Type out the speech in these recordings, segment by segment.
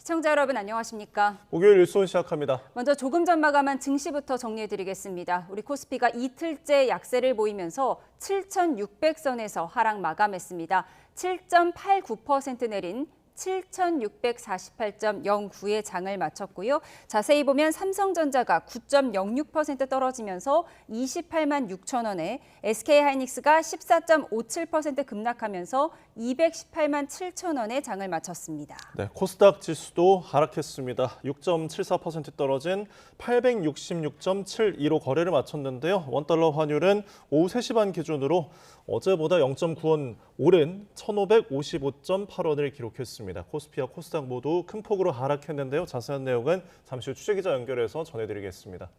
시청자 여러분 안녕하십니까? 목요일 뉴스 시작합니다. 먼저 조금 전 마감한 증시부터 정리해드리겠습니다. 우리 코스피가 이틀째 약세를 보이면서 7,600선에서 하락 마감했습니다. 7.89% 내린 7,648.09의 장을 마쳤고요. 자세히 보면 삼성전자가 9.06% 떨어지면서 28만 6천 원에, SK하이닉스가 14.57% 급락하면서 218만 7천 원에 장을 마쳤습니다. 네, 코스닥 지수도 하락했습니다. 6.74% 떨어진 866.72로 거래를 마쳤는데요. 원달러 환율은 오후 3시 반 기준으로 어제보다 0.9원 오른 1,555.8원을 기록했습니다. 코스피와 코스닥 모두 큰 폭으로 하락했는데요. 자세한 내용은 잠시 후 취재기자 연결해서 전해드리겠습니다.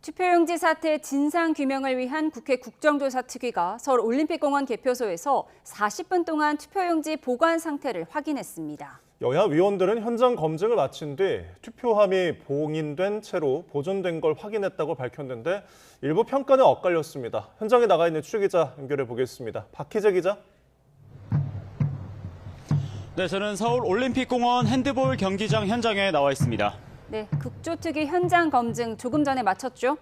투표용지 사태 진상 규명을 위한 국회 국정조사특위가 서울 올림픽공원 개표소에서 40분 동안 투표용지 보관 상태를 확인했습니다. 여야 위원들은 현장 검증을 마친 뒤 투표함이 봉인된 채로 보존된 걸 확인했다고 밝혔는데 일부 평가는 엇갈렸습니다. 현장에 나가 있는 취재기자 연결해 보겠습니다. 박희재 기자. 네, 저는 서울 올림픽공원 핸드볼 경기장 현장에 나와 있습니다. 네, 국조특위 현장 검증 조금 전에 마쳤죠?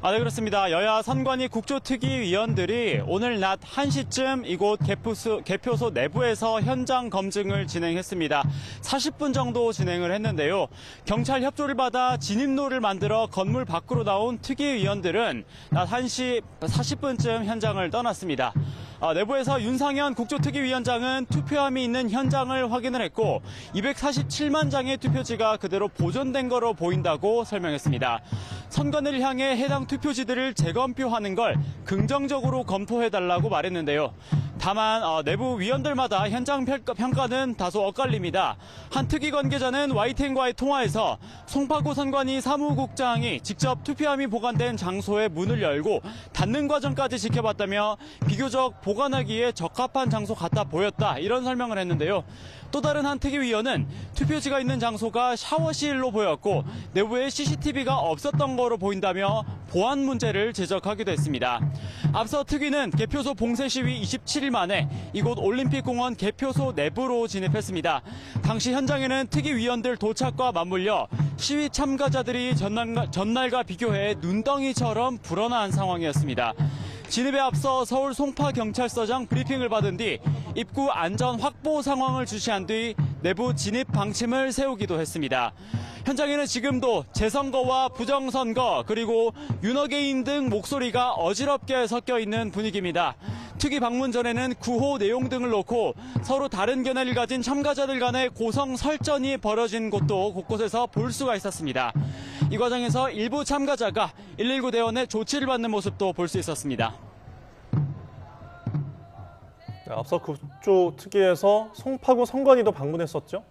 네, 그렇습니다. 여야 선관위 국조특위위원들이 오늘 낮 1시쯤 이곳 개표소 내부에서 현장 검증을 진행했습니다. 40분 정도 진행을 했는데요. 경찰 협조를 받아 진입로를 만들어 건물 밖으로 나온 특위위원들은 낮 1시 40분쯤 현장을 떠났습니다. 내부에서 윤상현 국조특위위원장은 투표함이 있는 현장을 확인을 했고 247만 장의 투표지가 그대로 보존된 거로 보인다고 설명했습니다. 선관위를 향해 해당 투표지들을 재검표하는 걸 긍정적으로 검토해달라고 말했는데요. 다만 내부 위원들마다 현장 평가는 다소 엇갈립니다. 한 특위 관계자는 YTN과의 통화에서 송파구 선관위 사무국장이 직접 투표함이 보관된 장소의 문을 열고 닫는 과정까지 지켜봤다며 비교적 보관하기에 적합한 장소 같아 보였다, 이런 설명을 했는데요. 또 다른 한 특위위원은 투표지가 있는 장소가 샤워실로 보였고 내부에 CCTV가 없었던 거로 보인다며 보안 문제를 지적하기도 했습니다. 앞서 특위는 개표소 봉쇄 시위 27일 만에 이곳 올림픽공원 개표소 내부로 진입했습니다. 당시 현장에는 특위위원들 도착과 맞물려 시위 참가자들이 전날과 비교해 눈덩이처럼 불어난 상황이었습니다. 진입에 앞서 서울 송파경찰서장 브리핑을 받은 뒤 입구 안전 확보 상황을 주시한 뒤 내부 진입 방침을 세우기도 했습니다. 현장에는 지금도 재선거와 부정선거 그리고 윤호개인 등 목소리가 어지럽게 섞여 있는 분위기입니다. 특위 방문 전에는 구호 내용 등을 놓고 서로 다른 견해를 가진 참가자들 간의 고성 설전이 벌어진 곳도 곳곳에서 볼 수가 있었습니다. 이 과정에서 일부 참가자가 119 대원의 조치를 받는 모습도 볼 수 있었습니다. 네, 앞서 국조특위에서 송파구 선관위도 방문했었죠?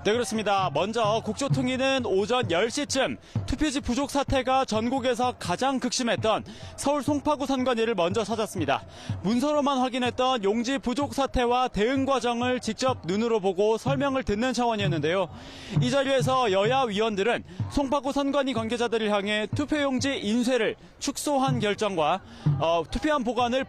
네, 그렇습니다. 먼저 국조특위는 오전 10시쯤 투표지 부족 사태가 전국에서 가장 극심했던 서울 송파구 선관위를 먼저 찾았습니다. 문서로만 확인했던 용지 부족 사태와 대응 과정을 직접 눈으로 보고 설명을 듣는 차원이었는데요. 이 자리에서 여야 위원들은 송파구 선관위 관계자들을 향해 투표용지 인쇄를 축소한 결정과 투표함 보관을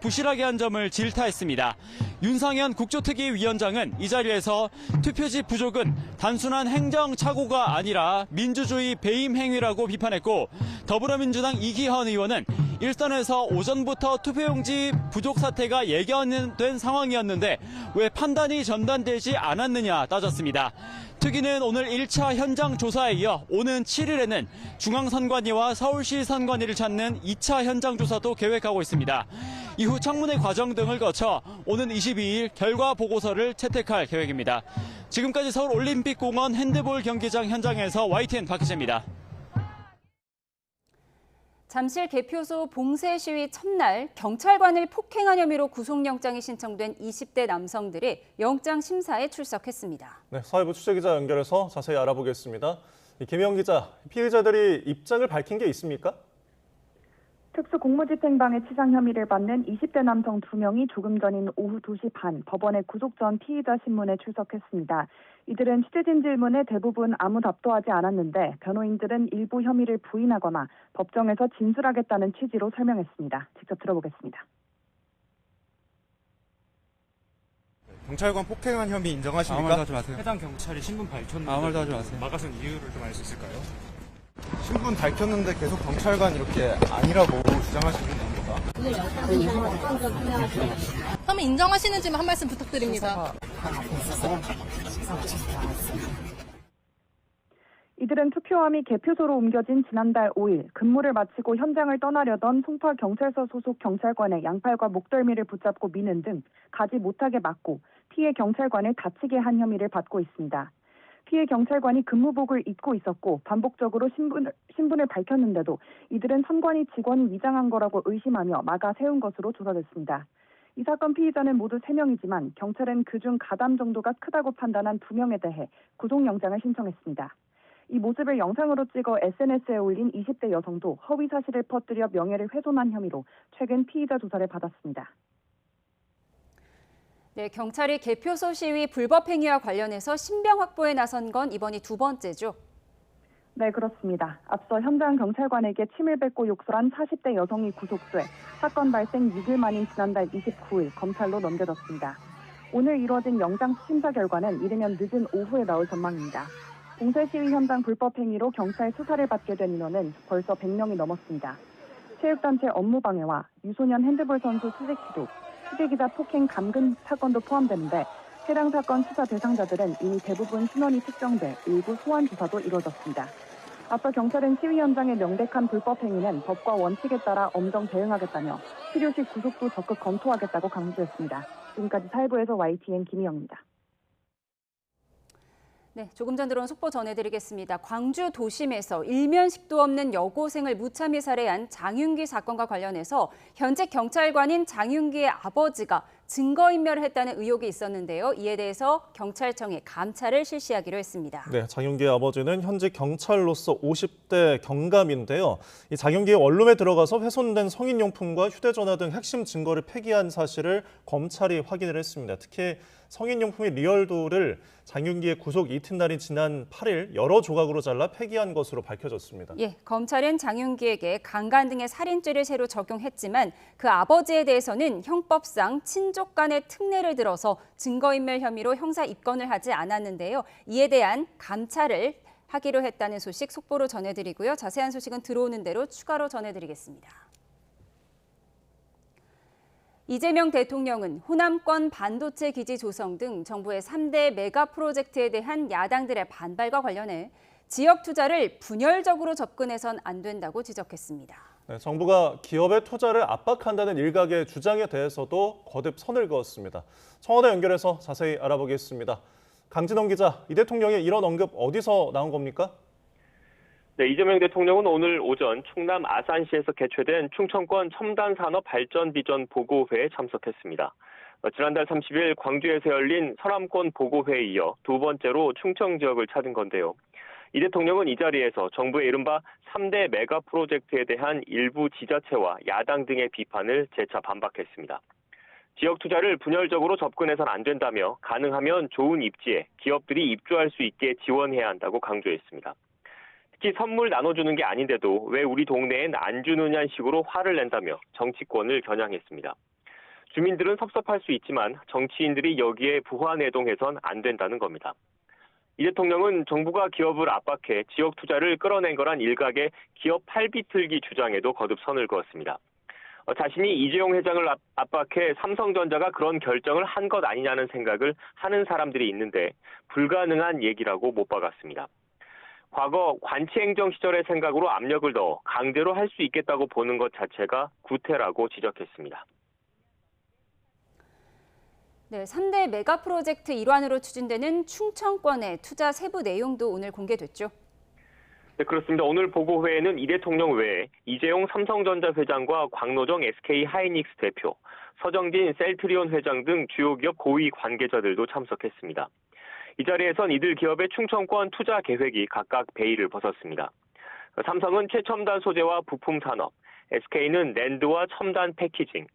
부실하게 한 점을 질타했습니다. 윤상현 국조특위 위원장은 이 자리에서 투표지 부족은 단순한 행정착오가 아니라 민주주의 배임 행위라고 비판했고, 더불어민주당 이기헌 의원은 일선에서 오전부터 투표용지 부족 사태가 예견된 상황이었는데 왜 판단이 전달되지 않았느냐 따졌습니다. 특위는 오늘 1차 현장 조사에 이어 오는 7일에는 중앙선관위와 서울시 선관위를 찾는 2차 현장 조사도 계획하고 있습니다. 이후 청문회 과정 등을 거쳐 오는 22일 결과 보고서를 채택할 계획입니다. 지금까지 서울 올림픽공원 핸드볼 경기장 현장에서 YTN 박희재입니다. 잠실 개표소 봉쇄 시위 첫날 경찰관을 폭행한 혐의로 구속영장이 신청된 20대 남성들이 영장 심사에 출석했습니다. 네, 사회부 취재기자 연결해서 자세히 알아보겠습니다. 김혜영 기자, 피해자들이 입장을 밝힌 게 있습니까? 특수공무집행방해 치상 혐의를 받는 20대 남성 2명이 조금 전인 오후 2시 반 법원의 구속 전 피의자 신문에 출석했습니다. 이들은 취재진 질문에 대부분 아무 답도 하지 않았는데 변호인들은 일부 혐의를 부인하거나 법정에서 진술하겠다는 취지로 설명했습니다. 직접 들어보겠습니다. 경찰관 폭행한 혐의 인정하십니까? 아무 말도 하지 마세요. 해당 경찰이 신분 밝혔는데 아무 말도 하지 마세요. 막아선 이유를 좀 알 수 있을까요? 신분 밝혔는데 계속 경찰관 이렇게 아니라고 주장하시는 겁니까? 혐의 인정하시는지만 한 말씀 부탁드립니다. 이들은 투표함이 개표소로 옮겨진 지난달 5일 근무를 마치고 현장을 떠나려던 송파경찰서 소속 경찰관의 양팔과 목덜미를 붙잡고 미는 등 가지 못하게 막고 피해 경찰관을 다치게 한 혐의를 받고 있습니다. 피해 경찰관이 근무복을 입고 있었고 반복적으로 신분을 밝혔는데도 이들은 선관위 직원이 위장한 거라고 의심하며 막아 세운 것으로 조사됐습니다. 이 사건 피의자는 모두 3명이지만 경찰은 그중 가담 정도가 크다고 판단한 2명에 대해 구속영장을 신청했습니다. 이 모습을 영상으로 찍어 SNS에 올린 20대 여성도 허위 사실을 퍼뜨려 명예를 훼손한 혐의로 최근 피의자 조사를 받았습니다. 네, 경찰이 개표소 시위 불법 행위와 관련해서 신병 확보에 나선 건 이번이 2번째죠. 네, 그렇습니다. 앞서 현장 경찰관에게 침을 뱉고 욕설한 40대 여성이 구속돼 사건 발생 6일 만인 지난달 29일 검찰로 넘겨졌습니다. 오늘 이루어진 영장 심사 결과는 이르면 늦은 오후에 나올 전망입니다. 봉쇄 시위 현장 불법 행위로 경찰 수사를 받게 된 인원은 벌써 100명이 넘었습니다. 체육단체 업무방해와 유소년 핸드볼 선수 수색 시도, 취재기자 폭행 감금 사건도 포함되는데 해당 사건 수사 대상자들은 이미 대부분 신원이 특정돼 일부 소환 조사도 이루어졌습니다. 앞서 경찰은 시위 현장의 명백한 불법 행위는 법과 원칙에 따라 엄정 대응하겠다며 필요시 구속도 적극 검토하겠다고 강조했습니다. 지금까지 사회부에서 YTN 김희영입니다. 네, 조금 전 들어온 속보 전해드리겠습니다. 광주 도심에서 일면식도 없는 여고생을 무참히 살해한 장윤기 사건과 관련해서 현재 경찰관인 장윤기의 아버지가 증거인멸을 했다는 의혹이 있었는데요. 이에 대해서 경찰청에 감찰을 실시하기로 했습니다. 네, 장윤기의 아버지는 현직 경찰로서 50대 경감인데요. 이 장윤기의 원룸에 들어가서 훼손된 성인용품과 휴대전화 등 핵심 증거를 폐기한 사실을 검찰이 확인을 했습니다. 특히 성인용품의 리얼도를 장윤기의 구속 이튿날인 지난 8일 여러 조각으로 잘라 폐기한 것으로 밝혀졌습니다. 예, 검찰은 장윤기에게 강간 등의 살인죄를 새로 적용했지만 그 아버지에 대해서는 형법상 친족 간의 특례를 들어서 증거인멸 혐의로 형사 입건을 하지 않았는데요. 이에 대한 감찰을 하기로 했다는 소식 속보로 전해드리고요. 자세한 소식은 들어오는 대로 추가로 전해드리겠습니다. 이재명 대통령은 호남권 반도체 기지 조성 등 정부의 3대 메가 프로젝트에 대한 야당들의 반발과 관련해 지역 투자를 분열적으로 접근해선 안 된다고 지적했습니다. 네, 정부가 기업의 투자를 압박한다는 일각의 주장에 대해서도 거듭 선을 그었습니다. 청와대 연결해서 자세히 알아보겠습니다. 강진원 기자, 이 대통령의 이런 언급 어디서 나온 겁니까? 네, 이재명 대통령은 오늘 오전 충남 아산시에서 개최된 충청권 첨단산업 발전 비전 보고회에 참석했습니다. 지난달 30일 광주에서 열린 서남권 보고회에 이어 두 번째로 충청 지역을 찾은 건데요. 이 대통령은 이 자리에서 정부의 이른바 3대 메가 프로젝트에 대한 일부 지자체와 야당 등의 비판을 재차 반박했습니다. 지역 투자를 분열적으로 접근해서는 안 된다며 가능하면 좋은 입지에 기업들이 입주할 수 있게 지원해야 한다고 강조했습니다. 특히 선물 나눠주는 게 아닌데도 왜 우리 동네엔 안 주느냐는 식으로 화를 낸다며 정치권을 겨냥했습니다. 주민들은 섭섭할 수 있지만 정치인들이 여기에 부화내동해선 안 된다는 겁니다. 이 대통령은 정부가 기업을 압박해 지역 투자를 끌어낸 거란 일각의 기업 팔비틀기 주장에도 거듭 선을 그었습니다. 자신이 이재용 회장을 압박해 삼성전자가 그런 결정을 한 것 아니냐는 생각을 하는 사람들이 있는데 불가능한 얘기라고 못 박았습니다. 과거 관치행정 시절의 생각으로 압력을 넣어 강제로 할 수 있겠다고 보는 것 자체가 구태라고 지적했습니다. 네, 3대 메가 프로젝트 일환으로 추진되는 충청권의 투자 세부 내용도 오늘 공개됐죠. 네, 그렇습니다. 오늘 보고회에는 이 대통령 외에 이재용 삼성전자 회장과 광노정 SK 하이닉스 대표, 서정진 셀트리온 회장 등 주요 기업 고위 관계자들도 참석했습니다. 이 자리에선 이들 기업의 충청권 투자 계획이 각각 베일을 벗었습니다. 삼성은 최첨단 소재와 부품 산업, SK는 랜드와 첨단 패키징,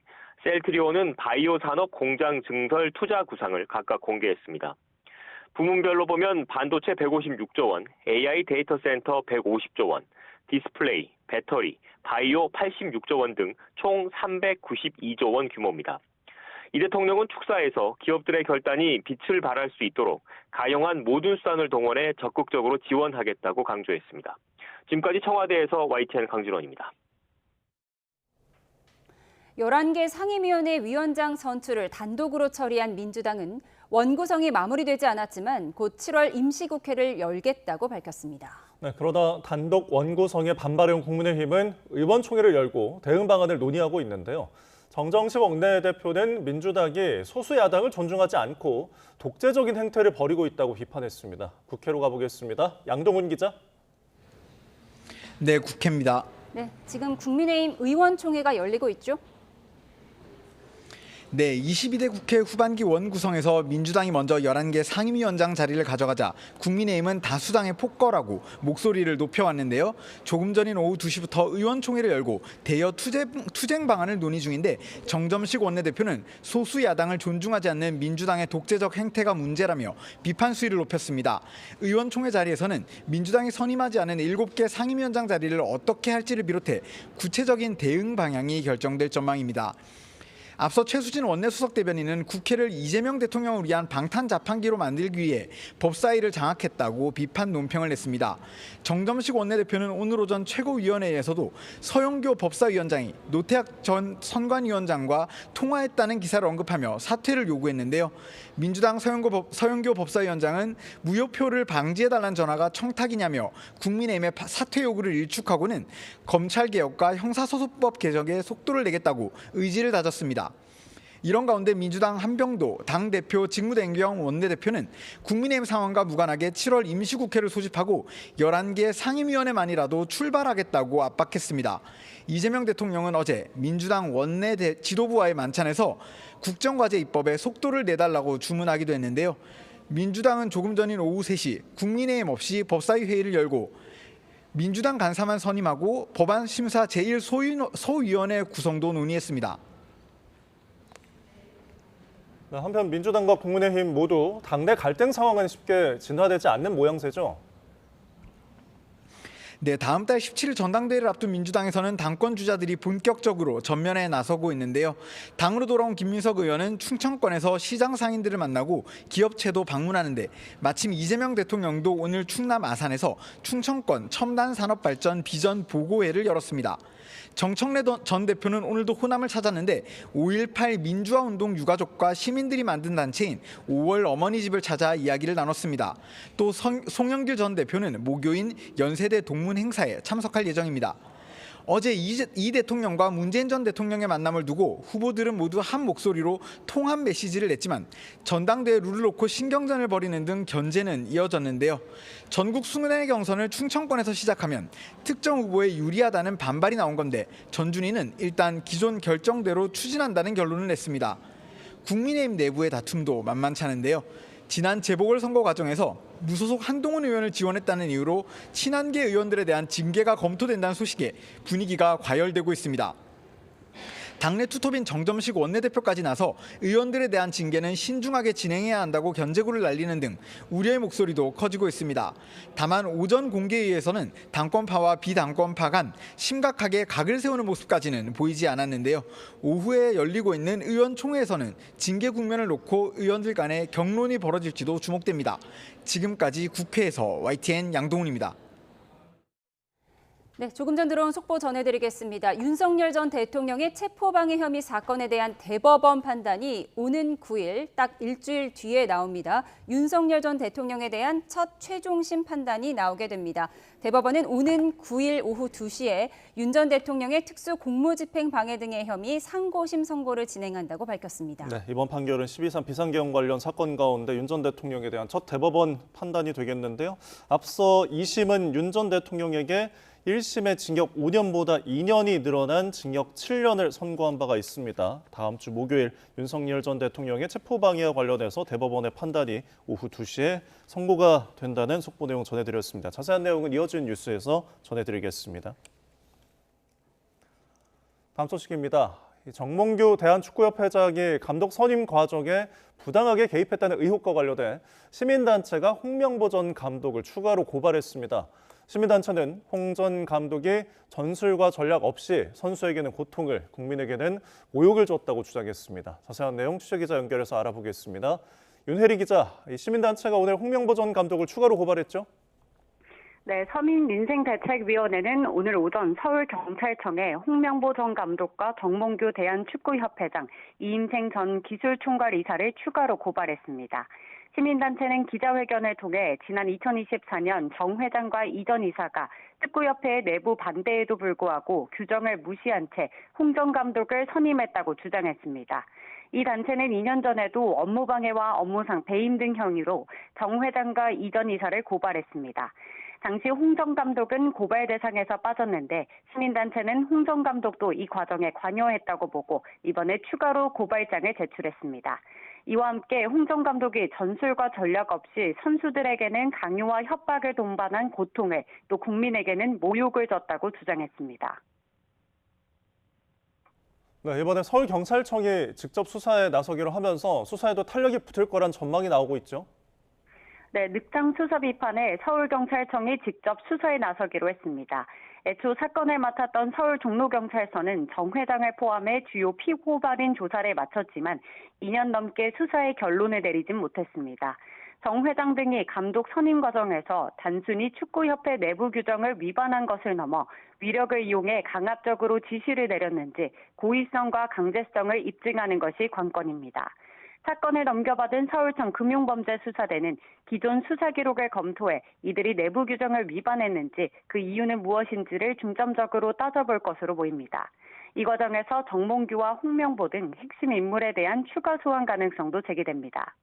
셀트리온은 바이오 산업 공장 증설 투자 구상을 각각 공개했습니다. 부문별로 보면 반도체 156조 원, AI 데이터 센터 150조 원, 디스플레이, 배터리, 바이오 86조 원 등 총 392조 원 규모입니다. 이 대통령은 축사에서 기업들의 결단이 빛을 발할 수 있도록 가용한 모든 수단을 동원해 적극적으로 지원하겠다고 강조했습니다. 지금까지 청와대에서 YTN 강진원입니다. 11개 상임위원회 위원장 선출을 단독으로 처리한 민주당은 원구성이 마무리되지 않았지만 곧 7월 임시국회를 열겠다고 밝혔습니다. 네, 그러다 단독 원구성에 반발해온 국민의힘은 의원총회를 열고 대응 방안을 논의하고 있는데요. 정정식 원내대표는 민주당이 소수 야당을 존중하지 않고 독재적인 행태를 벌이고 있다고 비판했습니다. 국회로 가보겠습니다. 양동훈 기자. 네, 국회입니다. 네, 지금 국민의힘 의원총회가 열리고 있죠? 네, 22대 국회 후반기 원구성에서 민주당이 먼저 11개 상임위원장 자리를 가져가자 국민의힘은 다수당의 폭거라고 목소리를 높여왔는데요. 조금 전인 오후 2시부터 의원총회를 열고 대여 투쟁 방안을 논의 중인데 정점식 원내대표는 소수 야당을 존중하지 않는 민주당의 독재적 행태가 문제라며 비판 수위를 높였습니다. 의원총회 자리에서는 민주당이 선임하지 않은 7개 상임위원장 자리를 어떻게 할지를 비롯해 구체적인 대응 방향이 결정될 전망입니다. 앞서 최수진 원내수석 대변인은 국회를 이재명 대통령을 위한 방탄 자판기로 만들기 위해 법사위를 장악했다고 비판 논평을 냈습니다. 정점식 원내대표는 오늘 오전 최고위원회에서도 서영교 법사위원장이 노태학 전 선관위원장과 통화했다는 기사를 언급하며 사퇴를 요구했는데요. 민주당 서영교 법사위원장은 무효표를 방지해달라는 전화가 청탁이냐며 국민의힘의 사퇴 요구를 일축하고는 검찰개혁과 형사소송법 개정에 속도를 내겠다고 의지를 다졌습니다. 이런 가운데 민주당 한병도 당대표 직무대행경 원내대표는 국민의힘 상황과 무관하게 7월 임시국회를 소집하고 11개 상임위원회만이라도 출발하겠다고 압박했습니다. 이재명 대통령은 어제 민주당 원내 지도부와의 만찬에서 국정과제 입법에 속도를 내달라고 주문하기도 했는데요. 민주당은 조금 전인 오후 3시 국민의힘 없이 법사위 회의를 열고 민주당 간사만 선임하고 법안 심사 제1소위원회 구성도 논의했습니다. 한편 민주당과 국민의힘 모두 당내 갈등 상황은 쉽게 진화되지 않는 모양새죠. 네, 다음 달 17일 전당대회를 앞둔 민주당에서는 당권 주자들이 본격적으로 전면에 나서고 있는데요. 당으로 돌아온 김민석 의원은 충청권에서 시장 상인들을 만나고 기업체도 방문하는데 마침 이재명 대통령도 오늘 충남 아산에서 충청권 첨단 산업 발전 비전 보고회를 열었습니다. 정청래 전 대표는 오늘도 호남을 찾았는데 5.18 민주화 운동 유가족과 시민들이 만든 단체인 5월 어머니집을 찾아 이야기를 나눴습니다. 또 송영길 전 대표는 모교인 연세대 동문 행사에 참석할 예정입니다. 어제 이 대통령과 문재인 전 대통령의 만남을 두고 후보들은 모두 한 목소리로 통합 메시지를 냈지만 전당대회 룰을 놓고 신경전을 벌이는 등 견제는 이어졌는데요. 전국 순회 경선을 충청권에서 시작하면 특정 후보에 유리하다는 반발이 나온 건데 전준희는 일단 기존 결정대로 추진한다는 결론을 냈습니다. 국민의힘 내부의 다툼도 만만치 않은데요. 지난 재보궐선거 과정에서 무소속 한동훈 의원을 지원했다는 이유로 친한계 의원들에 대한 징계가 검토된다는 소식에 분위기가 과열되고 있습니다. 당내 투톱인 정점식 원내대표까지 나서 의원들에 대한 징계는 신중하게 진행해야 한다고 견제구를 날리는 등 우려의 목소리도 커지고 있습니다. 다만 오전 공개회의에서는 당권파와 비당권파 간 심각하게 각을 세우는 모습까지는 보이지 않았는데요. 오후에 열리고 있는 의원총회에서는 징계 국면을 놓고 의원들 간의 격론이 벌어질지도 주목됩니다. 지금까지 국회에서 YTN 양동훈입니다. 네, 조금 전 들어온 속보 전해드리겠습니다. 윤석열 전 대통령의 체포방해 혐의 사건에 대한 대법원 판단이 오는 9일, 딱 일주일 뒤에 나옵니다. 윤석열 전 대통령에 대한 첫 최종심 판단이 나오게 됩니다. 대법원은 오는 9일 오후 2시에 윤 전 대통령의 특수 공무집행 방해 등의 혐의 상고심 선고를 진행한다고 밝혔습니다. 네, 이번 판결은 12.3 비상계엄 관련 사건 가운데 윤 전 대통령에 대한 첫 대법원 판단이 되겠는데요. 앞서 2심은 윤 전 대통령에게 1심의 징역 5년보다 2년이 늘어난 징역 7년을 선고한 바가 있습니다. 다음 주 목요일 윤석열 전 대통령의 체포방해와 관련해서 대법원의 판단이 오후 2시에 선고가 된다는 속보 내용 전해드렸습니다. 자세한 내용은 이어진 뉴스에서 전해드리겠습니다. 다음 소식입니다. 정몽규 대한축구협회장이 감독 선임 과정에 부당하게 개입했다는 의혹과 관련해 시민단체가 홍명보 전 감독을 추가로 고발했습니다. 시민단체는 홍 전 감독이 전술과 전략 없이 선수에게는 고통을, 국민에게는 모욕을 줬다고 주장했습니다. 자세한 내용 취재기자 연결해서 알아보겠습니다. 윤혜리 기자, 시민단체가 오늘 홍명보 전 감독을 추가로 고발했죠? 네, 서민민생대책위원회는 오늘 오전 서울경찰청에 홍명보 전 감독과 정몽규 대한축구협회장, 이임생 전 기술총괄 이사를 추가로 고발했습니다. 시민단체는 기자회견을 통해 지난 2024년 정 회장과 이 전 이사가 축구협회의 내부 반대에도 불구하고 규정을 무시한 채 홍 전 감독을 선임했다고 주장했습니다. 이 단체는 2년 전에도 업무방해와 업무상 배임 등 혐의로 정 회장과 이 전 이사를 고발했습니다. 당시 홍 전 감독은 고발 대상에서 빠졌는데 시민단체는 홍 전 감독도 이 과정에 관여했다고 보고 이번에 추가로 고발장을 제출했습니다. 이와 함께 홍 전 감독이 전술과 전략 없이 선수들에게는 강요와 협박을 동반한 고통을, 또 국민에게는 모욕을 줬다고 주장했습니다. 네, 이번에 서울경찰청이 직접 수사에 나서기로 하면서 수사에도 탄력이 붙을 거란 전망이 나오고 있죠. 네, 늑장 수사 비판에 서울경찰청이 직접 수사에 나서기로 했습니다. 애초 사건을 맡았던 서울 종로경찰서는 정 회장을 포함해 주요 피고발인 조사를 마쳤지만 2년 넘게 수사의 결론을 내리진 못했습니다. 정 회장 등이 감독 선임 과정에서 단순히 축구협회 내부 규정을 위반한 것을 넘어 위력을 이용해 강압적으로 지시를 내렸는지 고의성과 강제성을 입증하는 것이 관건입니다. 사건을 넘겨받은 서울청 금융범죄수사대는 기존 수사 기록을 검토해 이들이 내부 규정을 위반했는지 그 이유는 무엇인지를 중점적으로 따져볼 것으로 보입니다. 이 과정에서 정몽규와 홍명보 등 핵심 인물에 대한 추가 소환 가능성도 제기됩니다.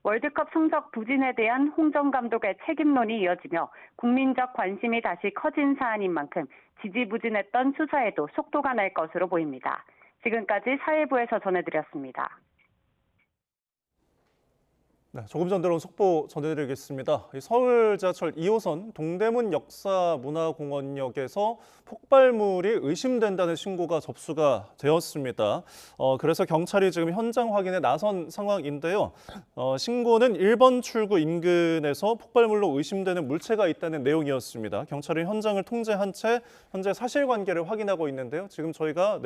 월드컵 성적 부진에 대한 홍 전 감독의 책임론이 이어지며 국민적 관심이 다시 커진 사안인 만큼 지지부진했던 수사에도 속도가 날 것으로 보입니다. 지금까지 사회부에서 전해드렸습니다. 네, 조금 전 들어온 속보 전해드리겠습니다. 서울 지하철 2호선 동대문 역사문화공원역에서 폭발물이 의심된다는 신고가 접수가 되었습니다. 그래서 경찰이 지금 현장 확인에 나선 상황인데요. 신고는 1번 출구 인근에서 폭발물로 의심되는 물체가 있다는 내용이었습니다. 경찰은 현장을 통제한 채 현재 사실관계를 확인하고 있는데요. 지금 저희가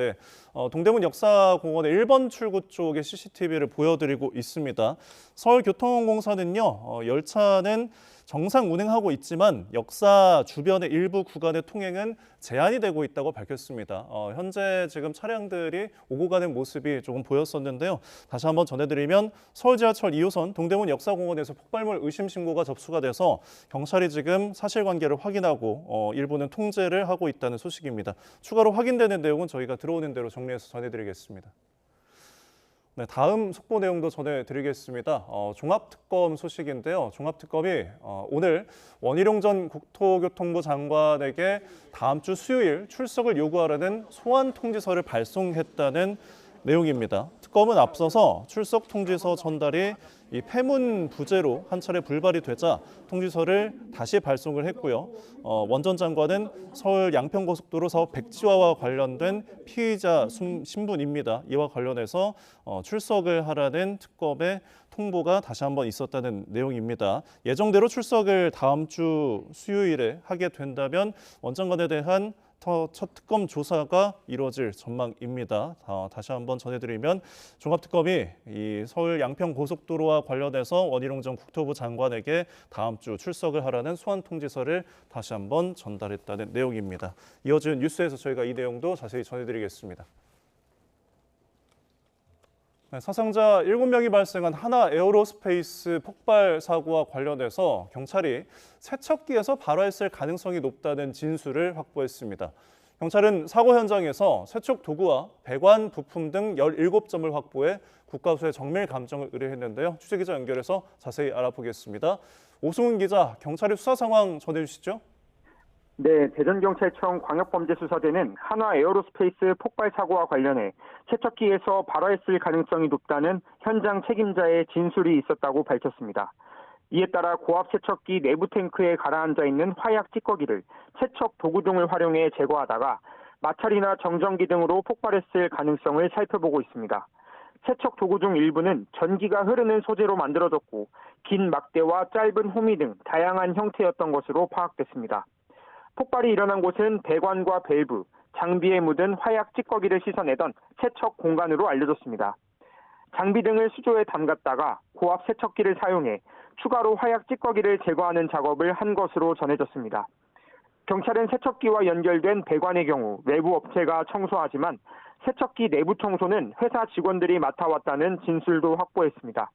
동대문 역사공원의 1번 출구 쪽의 CCTV를 보여드리고 있습니다. 서울교통공사는요, 열차는 정상 운행하고 있지만 역사 주변의 일부 구간의 통행은 제한이 되고 있다고 밝혔습니다. 현재 지금 차량들이 오고 가는 모습이 조금 보였었는데요. 다시 한번 전해드리면 서울 지하철 2호선 동대문 역사공원에서 폭발물 의심 신고가 접수가 돼서 경찰이 지금 사실관계를 확인하고 일부는 통제를 하고 있다는 소식입니다. 추가로 확인되는 내용은 저희가 들어오는 대로 정리해서 전해드리겠습니다. 네, 다음 속보 내용도 전해드리겠습니다. 종합특검 소식인데요. 종합특검이 오늘 원희룡 전 국토교통부 장관에게 다음 주 수요일 출석을 요구하라는 소환 통지서를 발송했다는 내용입니다. 특검은 앞서서 출석 통지서 전달이 이 폐문 부재로 한 차례 불발이 되자 통지서를 다시 발송을 했고요. 원 전 장관은 서울 양평고속도로 사업 백지화와 관련된 피의자 신분입니다. 이와 관련해서 출석을 하라는 특검의 통보가 다시 한번 있었다는 내용입니다. 예정대로 출석을 다음 주 수요일에 하게 된다면 원 장관에 대한 첫 특검 조사가 이루어질 전망입니다. 다시 한번 전해드리면 종합특검이 이 서울 양평고속도로와 관련해서 원희룡 전 국토부 장관에게 다음 주 출석을 하라는 소환 통지서를 다시 한번 전달했다는 내용입니다. 이어지는 뉴스에서 저희가 이 내용도 자세히 전해드리겠습니다. 사상자 7명이 발생한 하나 에어로스페이스 폭발 사고와 관련해서 경찰이 세척기에서 발화했을 가능성이 높다는 진술을 확보했습니다. 경찰은 사고 현장에서 세척 도구와 배관 부품 등 17점을 확보해 국과수의 정밀 감정을 의뢰했는데요. 취재기자 연결해서 자세히 알아보겠습니다. 오승훈 기자, 경찰의 수사 상황 전해주시죠. 네, 대전경찰청 광역범죄수사대는 한화 에어로스페이스 폭발 사고와 관련해 세척기에서 발화했을 가능성이 높다는 현장 책임자의 진술이 있었다고 밝혔습니다. 이에 따라 고압 세척기 내부 탱크에 가라앉아 있는 화약 찌꺼기를 세척 도구 등을 활용해 제거하다가 마찰이나 정전기 등으로 폭발했을 가능성을 살펴보고 있습니다. 세척 도구 중 일부는 전기가 흐르는 소재로 만들어졌고 긴 막대와 짧은 호미 등 다양한 형태였던 것으로 파악됐습니다. 폭발이 일어난 곳은 배관과 밸브, 장비에 묻은 화약 찌꺼기를 씻어내던 세척 공간으로 알려졌습니다. 장비 등을 수조에 담갔다가 고압 세척기를 사용해 추가로 화약 찌꺼기를 제거하는 작업을 한 것으로 전해졌습니다. 경찰은 세척기와 연결된 배관의 경우 외부 업체가 청소하지만 세척기 내부 청소는 회사 직원들이 맡아왔다는 진술도 확보했습니다.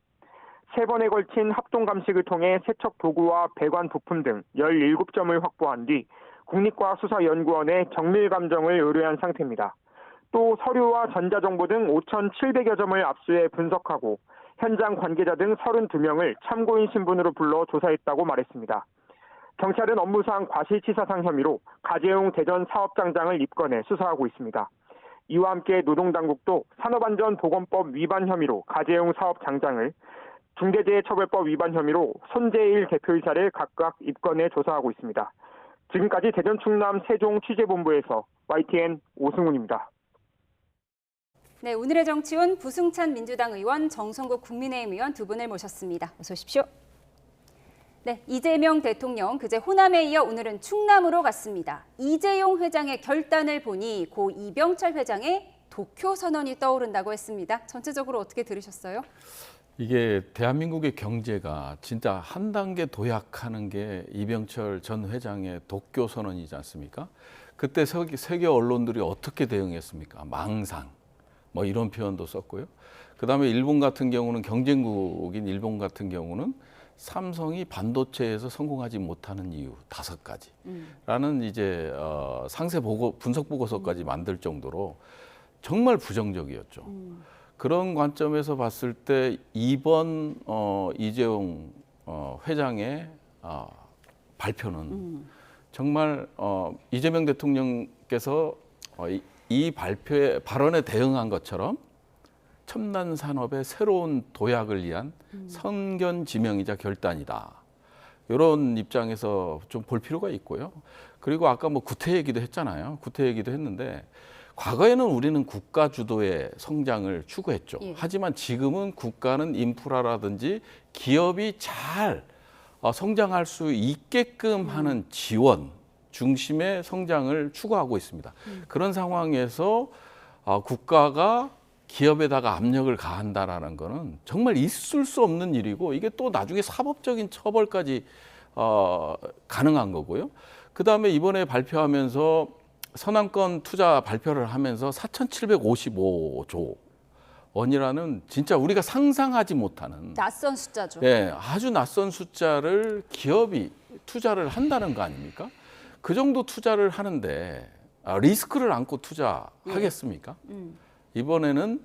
3번에 걸친 합동 감식을 통해 세척 도구와 배관 부품 등 17점을 확보한 뒤 국립과학수사연구원에 정밀 감정을 의뢰한 상태입니다. 또 서류와 전자정보 등 5,700여 점을 압수해 분석하고 현장 관계자 등 32명을 참고인 신분으로 불러 조사했다고 말했습니다. 경찰은 업무상 과실치사상 혐의로 가재용 대전 사업장장을 입건해 수사하고 있습니다. 이와 함께 노동당국도 산업안전보건법 위반 혐의로 가재용 사업장장을, 중대재해처벌법 위반 혐의로 손재일 대표이사를 각각 입건해 조사하고 있습니다. 지금까지 대전, 충남, 세종 취재본부에서 YTN 오승훈입니다. 네, 오늘의 정치원 부승찬 민주당 의원, 정성국 국민의힘 의원 두 분을 모셨습니다. 어서 오십시오. 네, 이재명 대통령 그제 호남에 이어 오늘은 충남으로 갔습니다. 이재용 회장의 결단을 보니 고 이병철 회장의 도쿄 선언이 떠오른다고 했습니다. 전체적으로 어떻게 들으셨어요? 이게 대한민국의 경제가 진짜 한 단계 도약하는 게 이병철 전 회장의 도쿄 선언이지 않습니까? 그때 세계 언론들이 어떻게 대응했습니까? 망상, 뭐 이런 표현도 썼고요. 그다음에 일본 같은 경우는 경쟁국인 일본 같은 경우는 삼성이 반도체에서 성공하지 못하는 이유 5가지라는 이제 상세 분석 보고서까지 만들 정도로 정말 부정적이었죠. 그런 관점에서 봤을 때 이번 이재용 회장의 발표는 정말 이재명 대통령께서 이 발언에 대응한 것처럼 첨단 산업의 새로운 도약을 위한 선견지명이자 결단이다. 이런 입장에서 좀 볼 필요가 있고요. 그리고 아까 뭐 구태 얘기도 했잖아요. 구태 얘기도 했는데 과거에는 우리는 국가 주도의 성장을 추구했죠. 예. 하지만 지금은 국가는 인프라라든지 기업이 잘 성장할 수 있게끔 하는 지원 중심의 성장을 추구하고 있습니다. 그런 상황에서 국가가 기업에다가 압력을 가한다라는 거는 정말 있을 수 없는 일이고 이게 또 나중에 사법적인 처벌까지 가능한 거고요. 그다음에 이번에 발표하면서 선안건 투자 발표를 하면서 4,755조 원이라는 진짜 우리가 상상하지 못하는 낯선 숫자죠. 네, 아주 낯선 숫자를 기업이 투자를 한다는 거 아닙니까? 그 정도 투자를 하는데 리스크를 안고 투자하겠습니까? 이번에는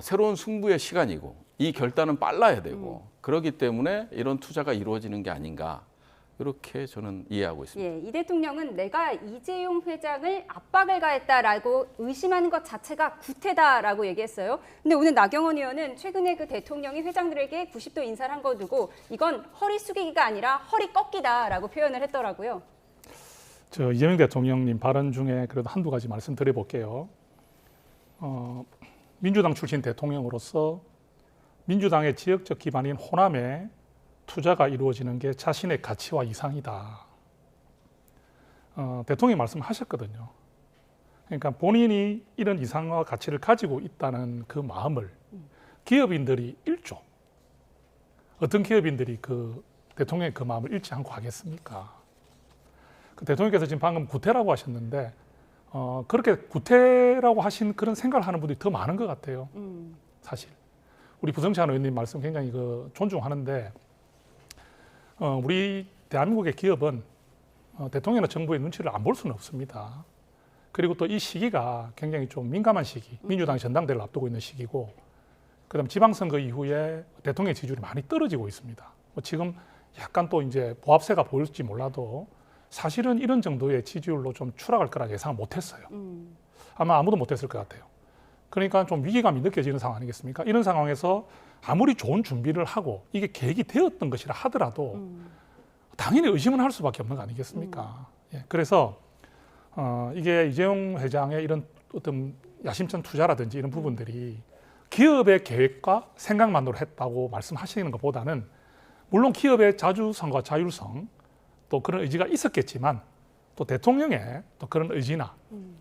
새로운 승부의 시간이고 이 결단은 빨라야 되고 그렇기 때문에 이런 투자가 이루어지는 게 아닌가 이렇게 저는 이해하고 있습니다. 예, 이 대통령은 내가 이재용 회장을 압박을 가했다라고 의심하는 것 자체가 구태다라고 얘기했어요. 근데 오늘 나경원 의원은 최근에 그 대통령이 회장들에게 90도 인사를 한 거 두고 이건 허리 숙이기가 아니라 허리 꺾기다라고 표현을 했더라고요. 저 이재명 대통령님 발언 중에 그래도 한두 가지 말씀드려 볼게요. 민주당 출신 대통령으로서 민주당의 지역적 기반인 호남에 투자가 이루어지는 게 자신의 가치와 이상이다. 대통령이 말씀하셨거든요. 그러니까 본인이 이런 이상과 가치를 가지고 있다는 그 마음을 기업인들이 읽죠. 어떤 기업인들이 그 대통령의 그 마음을 읽지 않고 하겠습니까? 그 대통령께서 지금 방금 구태라고 하셨는데 그렇게 구태라고 하신 그런 생각을 하는 분들이 더 많은 것 같아요. 사실 우리 부승찬 의원님 말씀 굉장히 존중하는데 우리 대한민국의 기업은 대통령이나 정부의 눈치를 안 볼 수는 없습니다. 그리고 또 이 시기가 굉장히 좀 민감한 시기, 민주당이 전당대회를 앞두고 있는 시기고 그다음 지방선거 이후에 대통령의 지지율이 많이 떨어지고 있습니다. 지금 약간 또 이제 보합세가 보일지 몰라도 사실은 이런 정도의 지지율로 좀 추락할 거라 예상을 못했어요. 아마 아무도 못했을 것 같아요. 그러니까 좀 위기감이 느껴지는 상황 아니겠습니까? 이런 상황에서 아무리 좋은 준비를 하고 이게 계획이 되었던 것이라 하더라도 당연히 의심은 할 수밖에 없는 거 아니겠습니까? 예, 그래서 이게 이재용 회장의 이런 어떤 야심찬 투자라든지 이런 부분들이 기업의 계획과 생각만으로 했다고 말씀하시는 것보다는 물론 기업의 자주성과 자율성 또 그런 의지가 있었겠지만 또 대통령의 또 그런 의지나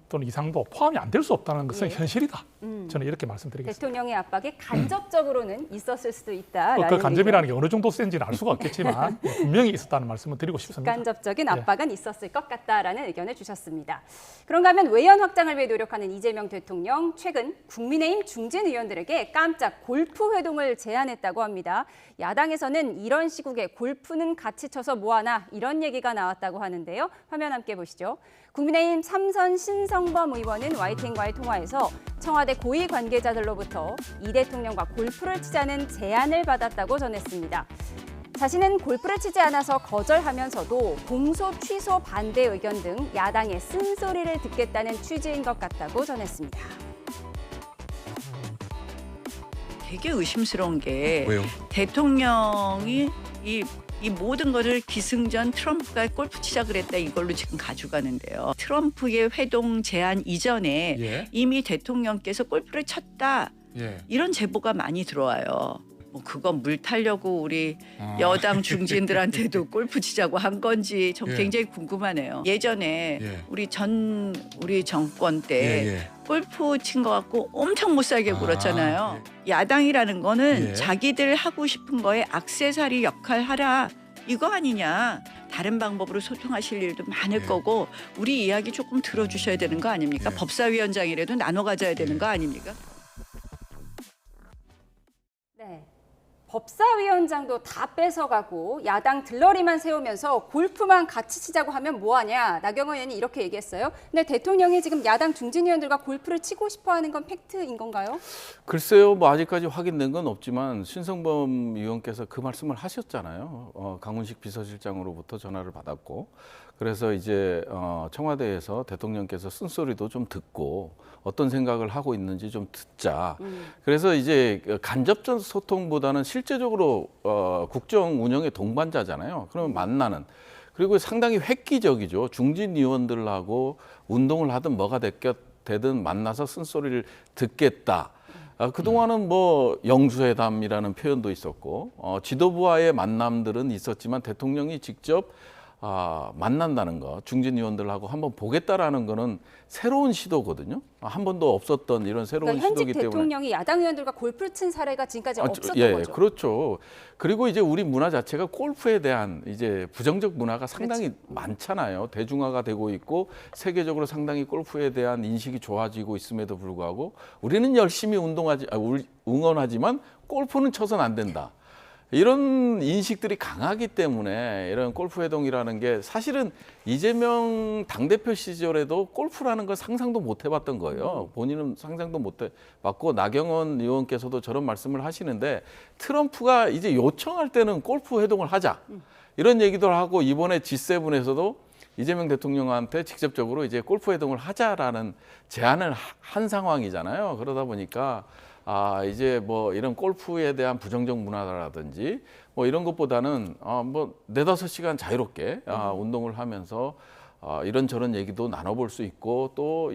또는 이상도 포함이 안 될 수 없다는 것은 현실이다. 저는 이렇게 말씀드리겠습니다. 대통령의 압박이 간접적으로는 있었을 수도 있다라는 그 간접이라는 게 어느 정도 센지는 알 수가 없겠지만 분명히 있었다는 말씀을 드리고 싶습니다. 간접적인 압박은 있었을 것 같다라는 의견을 주셨습니다. 그런가 하면 외연 확장을 위해 노력하는 이재명 대통령, 최근 국민의힘 중진 의원들에게 깜짝 골프 회동을 제안했다고 합니다. 야당에서는 이런 시국에 골프는 같이 쳐서 뭐하나 이런 얘기가 나왔다고 하는데요. 화면 함께 보시죠. 국민의힘 3선 신성범 의원은 YTN과의 통화에서 청와대 고위 관계자들로부터 이 대통령과 골프를 치자는 제안을 받았다고 전했습니다. 자신은 골프를 치지 않아서 거절하면서도 공소 취소 반대 의견 등 야당의 쓴소리를 듣겠다는 취지인 것 같다고 전했습니다. 되게 의심스러운 게 왜요? 대통령이 이 모든 것을 기승전 트럼프가 골프 치자 그랬다 이걸로 지금 가져가는데요. 트럼프의 회동 제안 이전에 이미 대통령께서 골프를 쳤다 이런 제보가 많이 들어와요. 뭐 그건 물 타려고 우리 여당 중진들한테도 골프 치자고 한 건지 전 굉장히 궁금하네요. 예전에 우리 정권 때 골프 친 거 갖고 엄청 못 살게 굴었잖아요. 야당이라는 거는 자기들 하고 싶은 거에 액세서리 역할 하라 이거 아니냐. 다른 방법으로 소통하실 일도 많을 거고 우리 이야기 조금 들어주셔야 되는 거 아닙니까? 법사위원장이라도 나눠 가져야 되는 거 아닙니까? 네. 법사위원장도 다 뺏어가고 야당 들러리만 세우면서 골프만 같이 치자고 하면 뭐하냐. 나경원 의원이 이렇게 얘기했어요. 근데 대통령이 지금 야당 중진 의원들과 골프를 치고 싶어하는 건 팩트인 건가요? 글쎄요, 뭐 아직까지 확인된 건 없지만 신성범 의원께서 그 말씀을 하셨잖아요. 강훈식 비서실장으로부터 전화를 받았고 그래서 이제 청와대에서 대통령께서 쓴소리도 좀 듣고 어떤 생각을 하고 있는지 좀 듣자. 그래서 이제 간접적 소통보다는 실제적으로 국정 운영의 동반자잖아요. 그러면 만나는. 그리고 상당히 획기적이죠. 중진 의원들하고 운동을 하든 뭐가 되든 만나서 쓴소리를 듣겠다. 그동안은 뭐 영수회담이라는 표현도 있었고 지도부와의 만남들은 있었지만 대통령이 직접 만난다는 거, 중진 의원들하고 한번 보겠다라는 거는 새로운 시도거든요. 한 번도 없었던 이런 새로운 그러니까 시도이기 현직 때문에. 대통령이 야당 의원들과 골프를 친 사례가 지금까지 없었던 거죠. 그렇죠. 그리고 이제 우리 문화 자체가 골프에 대한 이제 부정적 문화가 상당히 많잖아요. 대중화가 되고 있고 세계적으로 상당히 골프에 대한 인식이 좋아지고 있음에도 불구하고 우리는 열심히 응원하지만 골프는 쳐서는 안 된다. 이런 인식들이 강하기 때문에 이런 골프 회동이라는 게 사실은 이재명 당대표 시절에도 골프라는 걸 상상도 못 해봤던 거예요. 본인은 상상도 못 해봤고 나경원 의원께서도 저런 말씀을 하시는데 트럼프가 이제 요청할 때는 골프 회동을 하자. 이런 얘기도 하고 이번에 G7에서도 이재명 대통령한테 직접적으로 이제 골프 회동을 하자라는 제안을 한 상황이잖아요. 그러다 보니까 이제 뭐 이런 골프에 대한 부정적 문화라든지 뭐 이런 것보다는 뭐 4-5시간 자유롭게 운동을 하면서 이런저런 얘기도 나눠볼 수 있고 또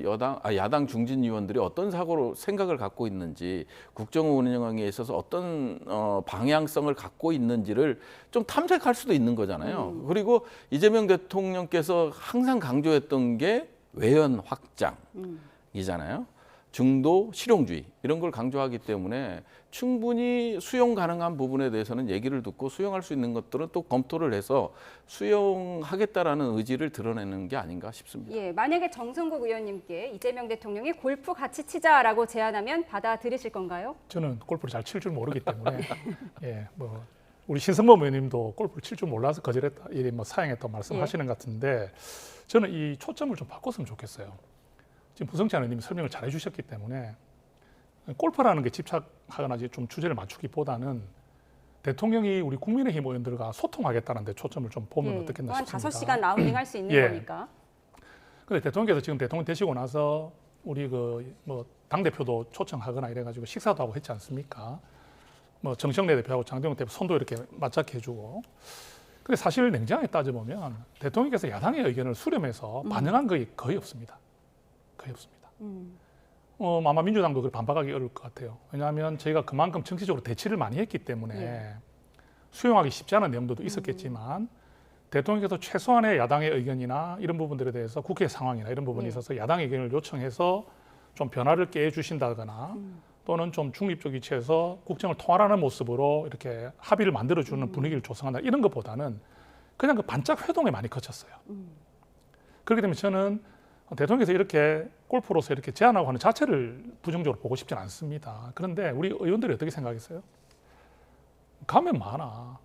야당 중진 의원들이 어떤 생각을 갖고 있는지 국정 운영에 있어서 어떤 방향성을 갖고 있는지를 좀 탐색할 수도 있는 거잖아요. 그리고 이재명 대통령께서 항상 강조했던 게 외연 확장이잖아요. 중도 실용주의 이런 걸 강조하기 때문에 충분히 수용 가능한 부분에 대해서는 얘기를 듣고 수용할 수 있는 것들은 또 검토를 해서 수용하겠다라는 의지를 드러내는 게 아닌가 싶습니다. 예, 만약에 정성국 의원님께 이재명 대통령이 골프 같이 치자라고 제안하면 받아들이실 건가요? 저는 골프를 잘 칠 줄 모르기 때문에 뭐 우리 신성범 의원님도 골프를 칠 줄 몰라서 거절했다, 뭐 사양했다고 말씀하시는 것 같은데 저는 이 초점을 좀 바꿨으면 좋겠어요. 지금 부성찬 의원님이 설명을 잘 해주셨기 때문에 골프라는 게 집착하거나 좀 주제를 맞추기보다는 대통령이 우리 국민의힘 의원들과 소통하겠다는 데 초점을 좀 보면 어떻겠나 싶습니다. 또한 5시간 라운딩 할 수 있는 거니까. 그런데 대통령께서 지금 대통령 되시고 나서 우리 뭐 당대표도 초청하거나 이래가지고 식사도 하고 했지 않습니까? 뭐 정청래 대표하고 장동영 대표 손도 이렇게 맞잡게 해주고 근데 사실 냉정하게 따져보면 대통령께서 야당의 의견을 수렴해서 반영한 게 거의 없습니다. 거의 없습니다. 아마 민주당도 그걸 반박하기 어려울 것 같아요. 왜냐하면 저희가 그만큼 정치적으로 대치를 많이 했기 때문에 수용하기 쉽지 않은 내용들도 있었겠지만 대통령께서 최소한의 야당의 의견이나 이런 부분들에 대해서 국회 상황이나 이런 부분에 있어서 야당의 의견을 요청해서 좀 변화를 깨주신다거나 또는 좀 중립적 위치에서 국정을 통할하는 모습으로 이렇게 합의를 만들어주는 분위기를 조성한다 이런 것보다는 그냥 그 반짝 회동에 많이 거쳤어요. 그렇기 때문에 저는 대통령께서 이렇게 골프로서 이렇게 제안하고 하는 자체를 부정적으로 보고 싶진 않습니다. 그런데 우리 의원들이 어떻게 생각했어요? 가면 많아.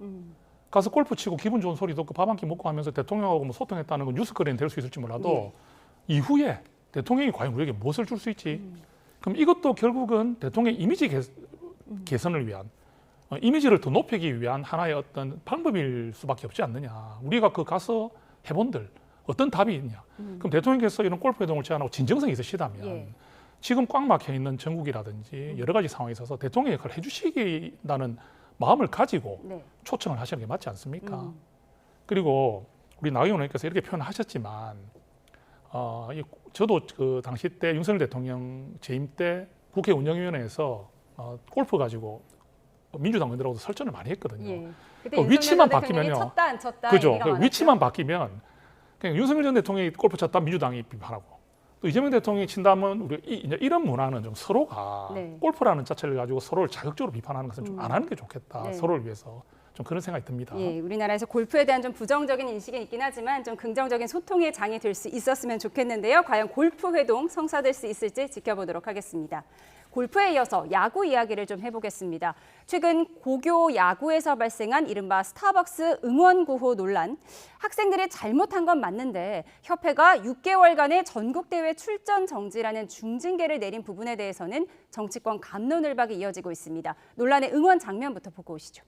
가서 골프 치고 기분 좋은 소리 듣고 밥 한 끼 먹고 하면서 대통령하고 뭐 소통했다는 건 뉴스거리는 될 수 있을지 몰라도 이후에 대통령이 과연 우리에게 무엇을 줄 수 있지? 그럼 이것도 결국은 대통령의 이미지 개선을 위한 이미지를 더 높이기 위한 하나의 어떤 방법일 수밖에 없지 않느냐. 우리가 그 가서 해본들 어떤 답이 있냐. 그럼 대통령께서 이런 골프 회동을 제안하고 진정성이 있으시다면 지금 꽉 막혀 있는 전국이라든지 여러 가지 상황에 있어서 대통령 역할을 해주시겠다는 마음을 가지고 초청을 하시는 게 맞지 않습니까? 그리고 우리 나 의원님께서 이렇게 표현하셨지만 저도 그 당시 때 윤석열 대통령 재임 때 국회 운영위원회에서 골프 가지고 민주당 의원들하고도 설전을 많이 했거든요. 위치만 바뀌면요. 쳤다 안 쳤다. 그죠. 위치만 바뀌면 그냥 윤석열 전 대통령이 골프 쳤다 민주당이 비판하고 또 이재명 대통령이 친다면 우리 이런 문화는 좀 서로가 골프라는 자체를 가지고 서로를 자극적으로 비판하는 것은 좀 안 하는 게 좋겠다. 서로를 위해서. 좀 그런 생각이 듭니다. 우리나라에서 골프에 대한 좀 부정적인 인식이 있긴 하지만 좀 긍정적인 소통의 장이 될 수 있었으면 좋겠는데요. 과연 골프 회동 성사될 수 있을지 지켜보도록 하겠습니다. 골프에 이어서 야구 이야기를 좀 해보겠습니다. 최근 고교 야구에서 발생한 이른바 스타벅스 응원 구호 논란. 학생들이 잘못한 건 맞는데 협회가 6개월간의 전국대회 출전 정지라는 중징계를 내린 부분에 대해서는 정치권 갑론을박이 이어지고 있습니다. 논란의 응원 장면부터 보고 오시죠.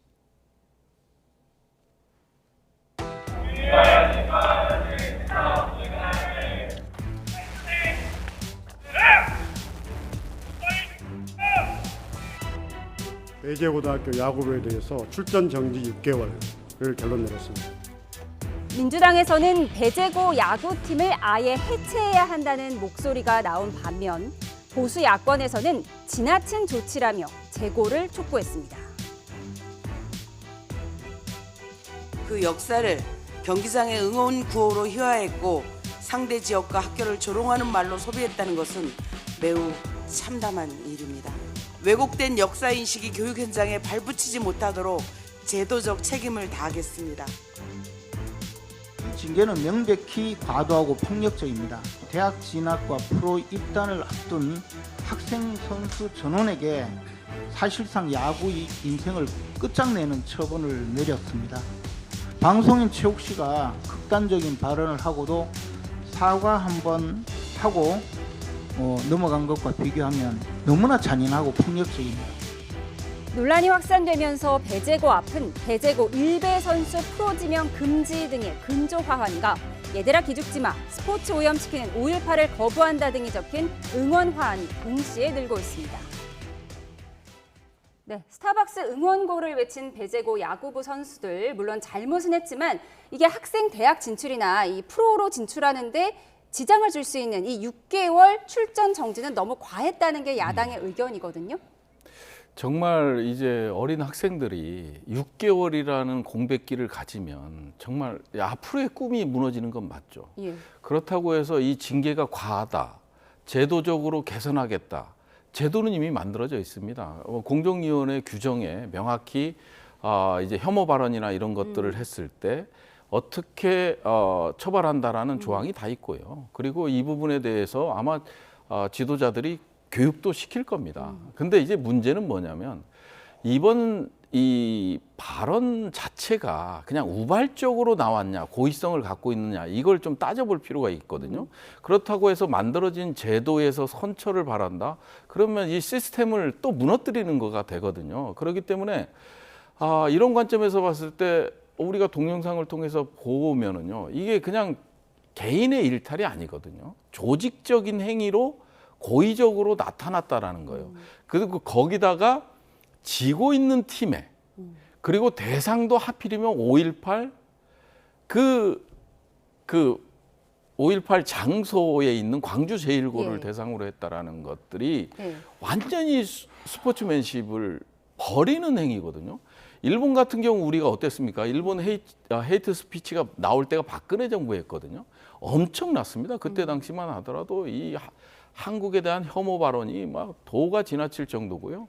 외제고등학교 야구부에 대해서 출전 정지 6개월을 결론 내렸습니다. 민주당에서는 배제고 야구팀을 아예 해체해야 한다는 목소리가 나온 반면 보수 야권에서는 지나친 조치라며 재고를 촉구했습니다. 그 역사를 경기장의 응원 구호로 희화했고 상대 지역과 학교를 조롱하는 말로 소비했다는 것은 매우 참담한 일입니다. 왜곡된 역사인식이 교육 현장에 발붙이지 못하도록 제도적 책임을 다하겠습니다. 이 징계는 명백히 과도하고 폭력적입니다. 대학 진학과 프로 입단을 앞둔 학생 선수 전원에게 사실상 야구 인생을 끝장내는 처분을 내렸습니다. 방송인 최욱 씨가 극단적인 발언을 하고도 사과 한번 하고 넘어간 것과 비교하면 너무나 잔인하고 폭력적입니다. 논란이 확산되면서 배제고 앞은 배제고 일베 선수 프로 지명 금지 등의 근조 화환과 얘들아 기죽지 마, 스포츠 오염시키는 5.18을 거부한다 등이 적힌 응원 화환이 동시에 늘고 있습니다. 네, 스타벅스 응원고를 외친 배제고 야구부 선수들 물론 잘못은 했지만 이게 학생 대학 진출이나 이 프로로 진출하는데 지장을 줄 수 있는 이 6개월 출전 정지는 너무 과했다는 게 야당의 의견이거든요. 정말 이제 어린 학생들이 6개월이라는 공백기를 가지면 정말 앞으로의 꿈이 무너지는 건 맞죠. 그렇다고 해서 이 징계가 과하다, 제도적으로 개선하겠다. 제도는 이미 만들어져 있습니다. 공정위원회 규정에 명확히 이제 혐오 발언이나 이런 것들을 했을 때 어떻게 처벌한다라는 조항이 다 있고요. 그리고 이 부분에 대해서 아마 지도자들이 교육도 시킬 겁니다. 근데 이제 문제는 뭐냐면 이번 이 발언 자체가 그냥 우발적으로 나왔냐, 고의성을 갖고 있느냐, 이걸 좀 따져볼 필요가 있거든요. 그렇다고 해서 만들어진 제도에서 선처를 바란다? 그러면 이 시스템을 또 무너뜨리는 거가 되거든요. 그렇기 때문에 이런 관점에서 봤을 때 우리가 동영상을 통해서 보면은요, 이게 그냥 개인의 일탈이 아니거든요. 조직적인 행위로 고의적으로 나타났다라는 거예요. 그리고 거기다가 지고 있는 팀에, 그리고 대상도 하필이면 5.18 그 5.18 장소에 있는 광주 제1고를 예. 대상으로 했다라는 것들이 예. 완전히 스포츠맨십을 버리는 행위거든요. 일본 같은 경우 우리가 어땠습니까? 일본 헤이트 스피치가 나올 때가 박근혜 정부였거든요. 엄청났습니다. 그때 당시만 하더라도 이 한국에 대한 혐오 발언이 막 도가 지나칠 정도고요.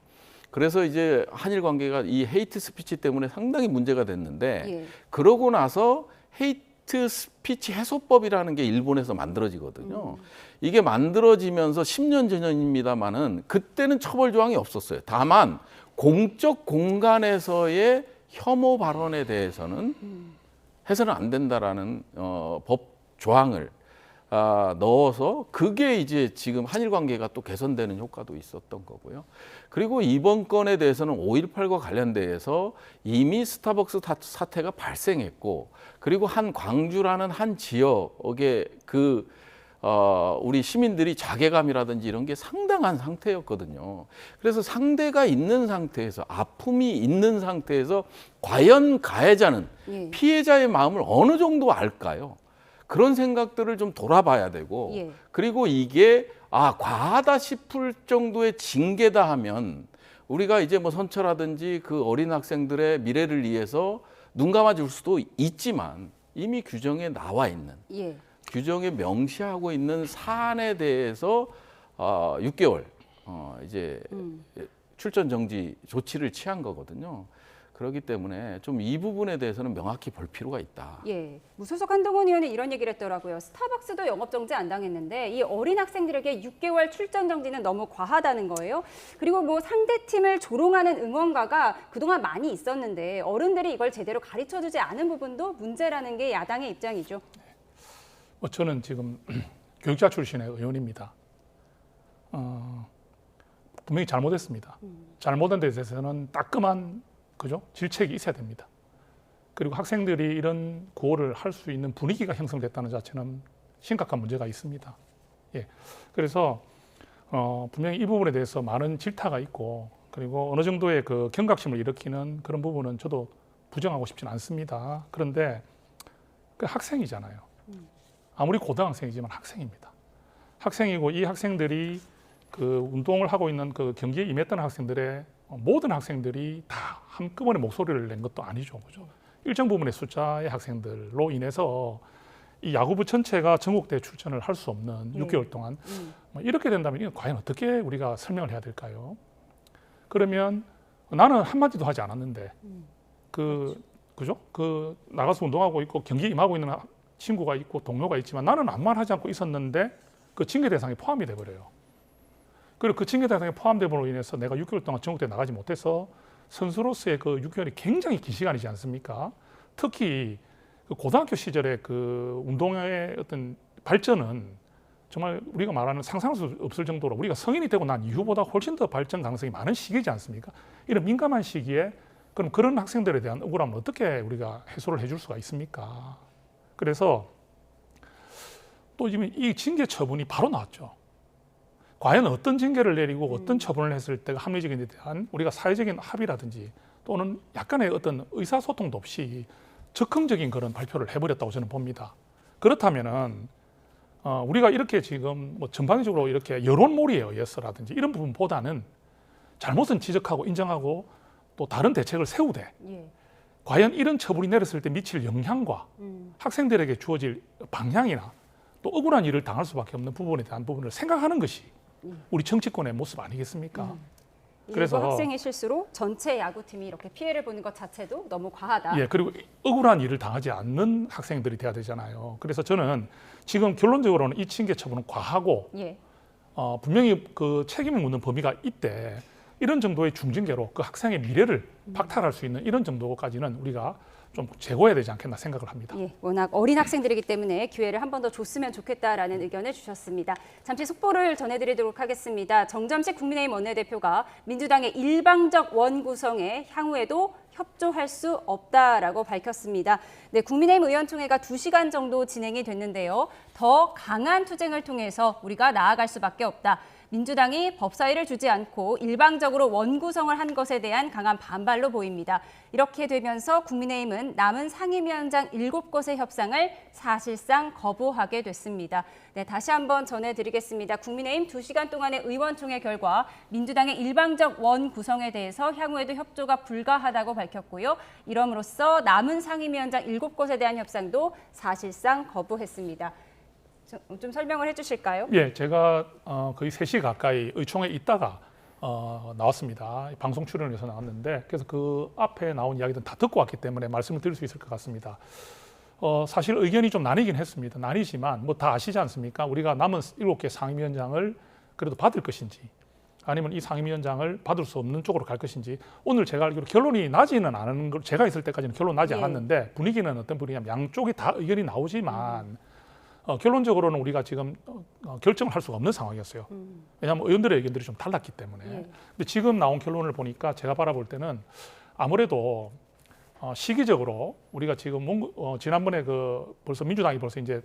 그래서 이제 한일 관계가 이 헤이트 스피치 때문에 상당히 문제가 됐는데 예. 그러고 나서 헤이트 스피치 해소법이라는 게 일본에서 만들어지거든요. 이게 만들어지면서 10년 전입니다만은 그때는 처벌 조항이 없었어요. 다만 공적 공간에서의 혐오 발언에 대해서는 해서는 안 된다라는 법 조항을 넣어서 그게 이제 지금 한일 관계가 또 개선되는 효과도 있었던 거고요. 그리고 이번 건에 대해서는 5.18과 관련돼서 이미 스타벅스 사태가 발생했고 그리고 한 광주라는 한 지역에 우리 시민들이 자괴감이라든지 이런 게 상당한 상태였거든요. 그래서 상대가 있는 상태에서 아픔이 있는 상태에서 과연 가해자는 피해자의 마음을 어느 정도 알까요? 그런 생각들을 좀 돌아봐야 되고 그리고 이게 과하다 싶을 정도의 징계다 하면 우리가 이제 뭐 선처라든지 그 어린 학생들의 미래를 위해서 눈 감아줄 수도 있지만 이미 규정에 나와 있는 규정에 명시하고 있는 사안에 대해서 6개월 이제 출전 정지 조치를 취한 거거든요. 그렇기 때문에 좀 이 부분에 대해서는 명확히 볼 필요가 있다. 예, 무소속 한동훈 의원은 이런 얘기를 했더라고요. 스타벅스도 영업정지 안 당했는데 이 어린 학생들에게 6개월 출전 정지는 너무 과하다는 거예요. 그리고 뭐 상대팀을 조롱하는 응원가가 그동안 많이 있었는데 어른들이 이걸 제대로 가르쳐주지 않은 부분도 문제라는 게 야당의 입장이죠. 저는 지금 교육자 출신의 의원입니다. 분명히 잘못했습니다. 잘못한 데 대해서는 따끔한 질책이 있어야 됩니다. 그리고 학생들이 이런 구호를 할 수 있는 분위기가 형성됐다는 자체는 심각한 문제가 있습니다. 예. 그래서 분명히 이 부분에 대해서 많은 질타가 있고 그리고 어느 정도의 그 경각심을 일으키는 그런 부분은 저도 부정하고 싶지는 않습니다. 그런데 그 학생이잖아요. 아무리 고등학생이지만 학생입니다. 학생이고 이 학생들이 그 운동을 하고 있는 그 경기에 임했던 학생들의 모든 학생들이 다 한꺼번에 목소리를 낸 것도 아니죠. 그죠? 일정 부분의 숫자의 학생들로 인해서 이 야구부 전체가 전국대회 출전을 할 수 없는 6개월 동안 이렇게 된다면 이건 과연 어떻게 우리가 설명을 해야 될까요? 그러면 나는 한마디도 하지 않았는데 그죠? 나가서 운동하고 있고 경기에 임하고 있는 친구가 있고 동료가 있지만 나는 아무 말 하지 않고 있었는데 그 징계 대상에 포함이 돼버려요. 그리고 그 징계 대상에 포함됨으로 인해서 내가 6개월 동안 전국대회 나가지 못해서 선수로서의 그 6개월이 굉장히 긴 시간이지 않습니까? 특히 그 고등학교 시절의 그 운동의 어떤 발전은 정말 우리가 말하는 상상할 수 없을 정도로 우리가 성인이 되고 난 이후보다 훨씬 더 발전 가능성이 많은 시기지 않습니까? 이런 민감한 시기에 그럼 그런 학생들에 대한 억울함을 어떻게 우리가 해소를 해줄 수가 있습니까? 그래서 또 지금 이 징계 처분이 바로 나왔죠. 과연 어떤 징계를 내리고 어떤 처분을 했을 때가 합리적인 데 대한 우리가 사회적인 합의라든지 또는 약간의 어떤 의사소통도 없이 적극적인 그런 발표를 해버렸다고 저는 봅니다. 그렇다면은 우리가 이렇게 지금 뭐 전방위적으로 이렇게 여론몰이에 의해서라든지 이런 부분보다는 잘못은 지적하고 인정하고 또 다른 대책을 세우되 과연 이런 처분이 내렸을 때 미칠 영향과 학생들에게 주어질 방향이나 또 억울한 일을 당할 수밖에 없는 부분에 대한 부분을 생각하는 것이 우리 정치권의 모습 아니겠습니까? 그래서 학생의 실수로 전체 야구팀이 이렇게 피해를 보는 것 자체도 너무 과하다. 예, 그리고 억울한 일을 당하지 않는 학생들이 돼야 되잖아요. 그래서 저는 지금 결론적으로는 이 징계 처분은 과하고 분명히 그 책임을 묻는 범위가 있대. 이런 정도의 중징계로 그 학생의 미래를 박탈할 수 있는 이런 정도까지는 우리가 좀 제고해야 되지 않겠나 생각을 합니다. 예, 워낙 어린 학생들이기 때문에 기회를 한 번 더 줬으면 좋겠다라는 의견을 주셨습니다. 잠시 속보를 전해드리도록 하겠습니다. 정점식 국민의힘 원내대표가 민주당의 일방적 원구성에 향후에도 협조할 수 없다라고 밝혔습니다. 네, 국민의힘 의원총회가 2시간 정도 진행이 됐는데요. 더 강한 투쟁을 통해서 우리가 나아갈 수밖에 없다. 민주당이 법사위를 주지 않고 일방적으로 원구성을 한 것에 대한 강한 반발로 보입니다. 이렇게 되면서 국민의힘은 남은 상임위원장 7곳의 협상을 사실상 거부하게 됐습니다. 네, 다시 한번 전해드리겠습니다. 국민의힘 2시간 동안의 의원총회 결과 민주당의 일방적 원 구성에 대해서 향후에도 협조가 불가하다고 밝혔고요. 이럼으로써 남은 상임위원장 7곳에 대한 협상도 사실상 거부했습니다. 좀 설명을 해주실까요? 예, 제가 거의 3시 가까이 의총에 있다가 나왔습니다. 방송 출연을 해서 나왔는데 그래서 그 앞에 나온 이야기들은 다 듣고 왔기 때문에 말씀을 드릴 수 있을 것 같습니다. 사실 의견이 좀 나뉘긴 했습니다. 나뉘지만 뭐 다 아시지 않습니까? 우리가 남은 7개 상임위원장을 그래도 받을 것인지 아니면 이 상임위원장을 받을 수 없는 쪽으로 갈 것인지 오늘 제가 알기로 결론이 나지는 않은 걸 제가 있을 때까지는 결론 나지 않았는데 분위기는 어떤 분위기냐면 양쪽이 다 의견이 나오지만 결론적으로는 우리가 지금 결정을 할 수가 없는 상황이었어요. 왜냐하면 의원들의 의견들이 좀 달랐기 때문에. 근데 지금 나온 결론을 보니까 제가 바라볼 때는 아무래도 시기적으로 우리가 지금 지난번에 벌써 민주당이 벌써 이제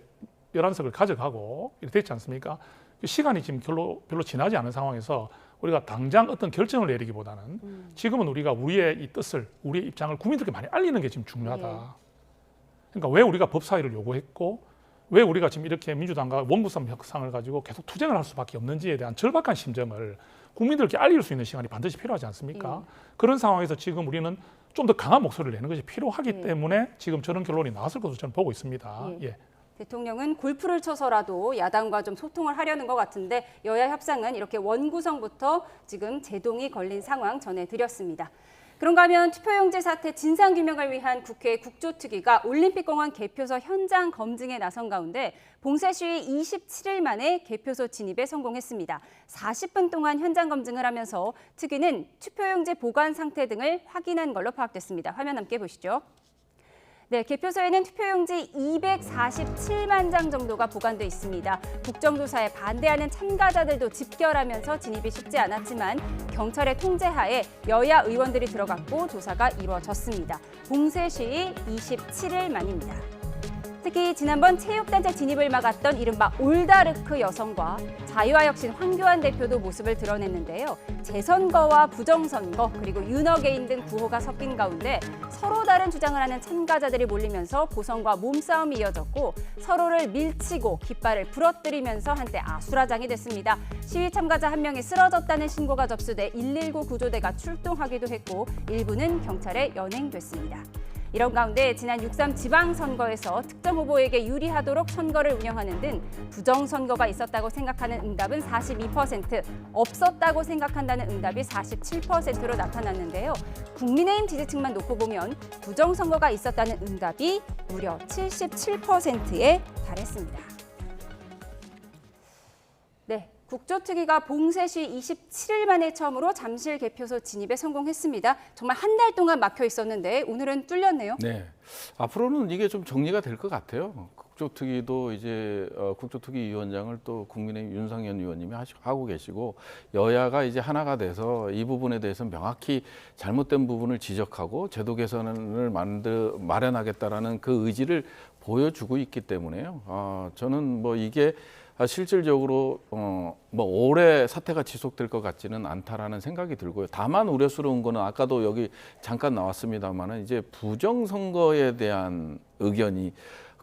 11석을 가져가고 이렇게 됐지 않습니까? 시간이 지금 별로 지나지 않은 상황에서 우리가 당장 어떤 결정을 내리기보다는 지금은 우리가 우리의 이 뜻을, 우리의 입장을 국민들께 많이 알리는 게 지금 중요하다. 그러니까 왜 우리가 법사위를 요구했고 왜 우리가 지금 이렇게 민주당과 원구성 협상을 가지고 계속 투쟁을 할 수밖에 없는지에 대한 절박한 심정을 국민들께 알릴 수 있는 시간이 반드시 필요하지 않습니까? 그런 상황에서 지금 우리는 좀 더 강한 목소리를 내는 것이 필요하기 때문에 지금 저런 결론이 나왔을 것으로 저는 보고 있습니다. 대통령은 골프를 쳐서라도 야당과 좀 소통을 하려는 것 같은데 여야 협상은 이렇게 원구성부터 지금 제동이 걸린 상황 전해드렸습니다. 그런가 하면 투표용지 사태 진상규명을 위한 국회 국조특위가 올림픽공원 개표소 현장 검증에 나선 가운데 봉쇄 시위 27일 만에 개표소 진입에 성공했습니다. 40분 동안 현장 검증을 하면서 특위는 투표용지 보관 상태 등을 확인한 걸로 파악됐습니다. 화면 함께 보시죠. 네, 개표소에는 투표용지 247만 장 정도가 보관돼 있습니다. 국정조사에 반대하는 참가자들도 집결하면서 진입이 쉽지 않았지만 경찰의 통제하에 여야 의원들이 들어갔고 조사가 이루어졌습니다. 봉쇄 시위 27일 만입니다. 특히 지난번 체육단체 진입을 막았던 이른바 올다르크 여성과 자유화혁신 황교안 대표도 모습을 드러냈는데요. 재선거와 부정선거 그리고 윤어게인 등 구호가 섞인 가운데 서로 다른 주장을 하는 참가자들이 몰리면서 보선과 몸싸움이 이어졌고 서로를 밀치고 깃발을 부러뜨리면서 한때 아수라장이 됐습니다. 시위 참가자 한 명이 쓰러졌다는 신고가 접수돼 119 구조대가 출동하기도 했고 일부는 경찰에 연행됐습니다. 이런 가운데 지난 6.3 지방선거에서 특정 후보에게 유리하도록 선거를 운영하는 등 부정선거가 있었다고 생각하는 응답은 42%, 없었다고 생각한다는 응답이 47%로 나타났는데요. 국민의힘 지지층만 놓고 보면 부정선거가 있었다는 응답이 무려 77%에 달했습니다. 네. 국조특위가 봉쇄 시 27일 만에 처음으로 잠실 개표소 진입에 성공했습니다. 정말 한 달 동안 막혀 있었는데 오늘은 뚫렸네요. 네, 앞으로는 이게 좀 정리가 될 것 같아요. 국조특위도 이제 국조특위 위원장을 또 국민의힘 윤상현 의원님이 하고 계시고 여야가 이제 하나가 돼서 이 부분에 대해서 명확히 잘못된 부분을 지적하고 제도 개선을 마련하겠다라는 그 의지를 보여주고 있기 때문에요. 저는 뭐 이게 실질적으로 오래 사태가 지속될 것 같지는 않다라는 생각이 들고요. 다만 우려스러운 거는 아까도 여기 잠깐 나왔습니다만은 이제 부정선거에 대한 의견이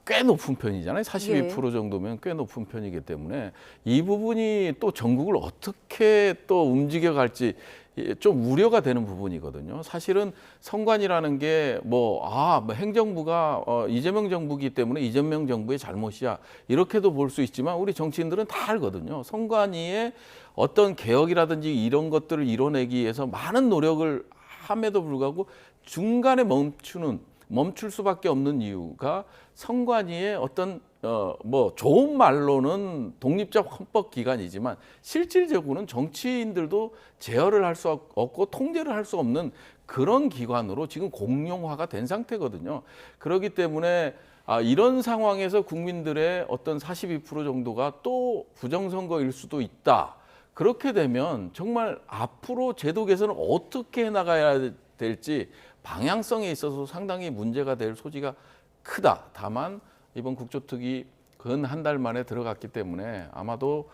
꽤 높은 편이잖아요. 42% 정도면 꽤 높은 편이기 때문에 이 부분이 또 전국을 어떻게 또 움직여갈지 좀 우려가 되는 부분이거든요. 사실은 선관위라는 게 행정부가 이재명 정부이기 때문에 이재명 정부의 잘못이야 이렇게도 볼 수 있지만 우리 정치인들은 다 알거든요. 선관위의 어떤 개혁이라든지 이런 것들을 이뤄내기 위해서 많은 노력을 함에도 불구하고 중간에 멈출 수밖에 없는 이유가 선관위의 어떤 좋은 말로는 독립적 헌법기관이지만 실질적으로는 정치인들도 제어를 할 수 없고 통제를 할 수 없는 그런 기관으로 지금 공룡화가 된 상태거든요. 그렇기 때문에 이런 상황에서 국민들의 어떤 42% 정도가 또 부정선거일 수도 있다. 그렇게 되면 정말 앞으로 제도 개선을 어떻게 해나가야 될지 방향성에 있어서 상당히 문제가 될 소지가 크다. 다만 이번 국조특위 근 한 달 만에 들어갔기 때문에 아마도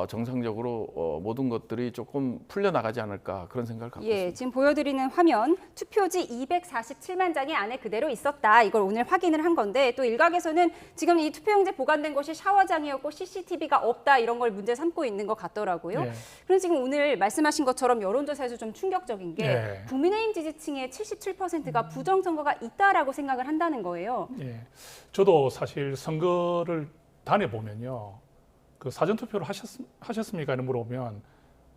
정상적으로 모든 것들이 조금 풀려나가지 않을까 그런 생각을 갖고 있습니다. 지금 보여드리는 화면 투표지 247만 장이 안에 그대로 있었다. 이걸 오늘 확인을 한 건데 또 일각에서는 지금 이 투표용지 보관된 곳이 샤워장이었고 CCTV가 없다 이런 걸 문제 삼고 있는 것 같더라고요. 그런데 지금 오늘 말씀하신 것처럼 여론조사에서 좀 충격적인 게 국민의힘 지지층의 77%가 부정선거가 있다라고 생각을 한다는 거예요. 저도 사실 선거를 다녀보면요. 그 사전투표를 하셨습니까? 이런 물어보면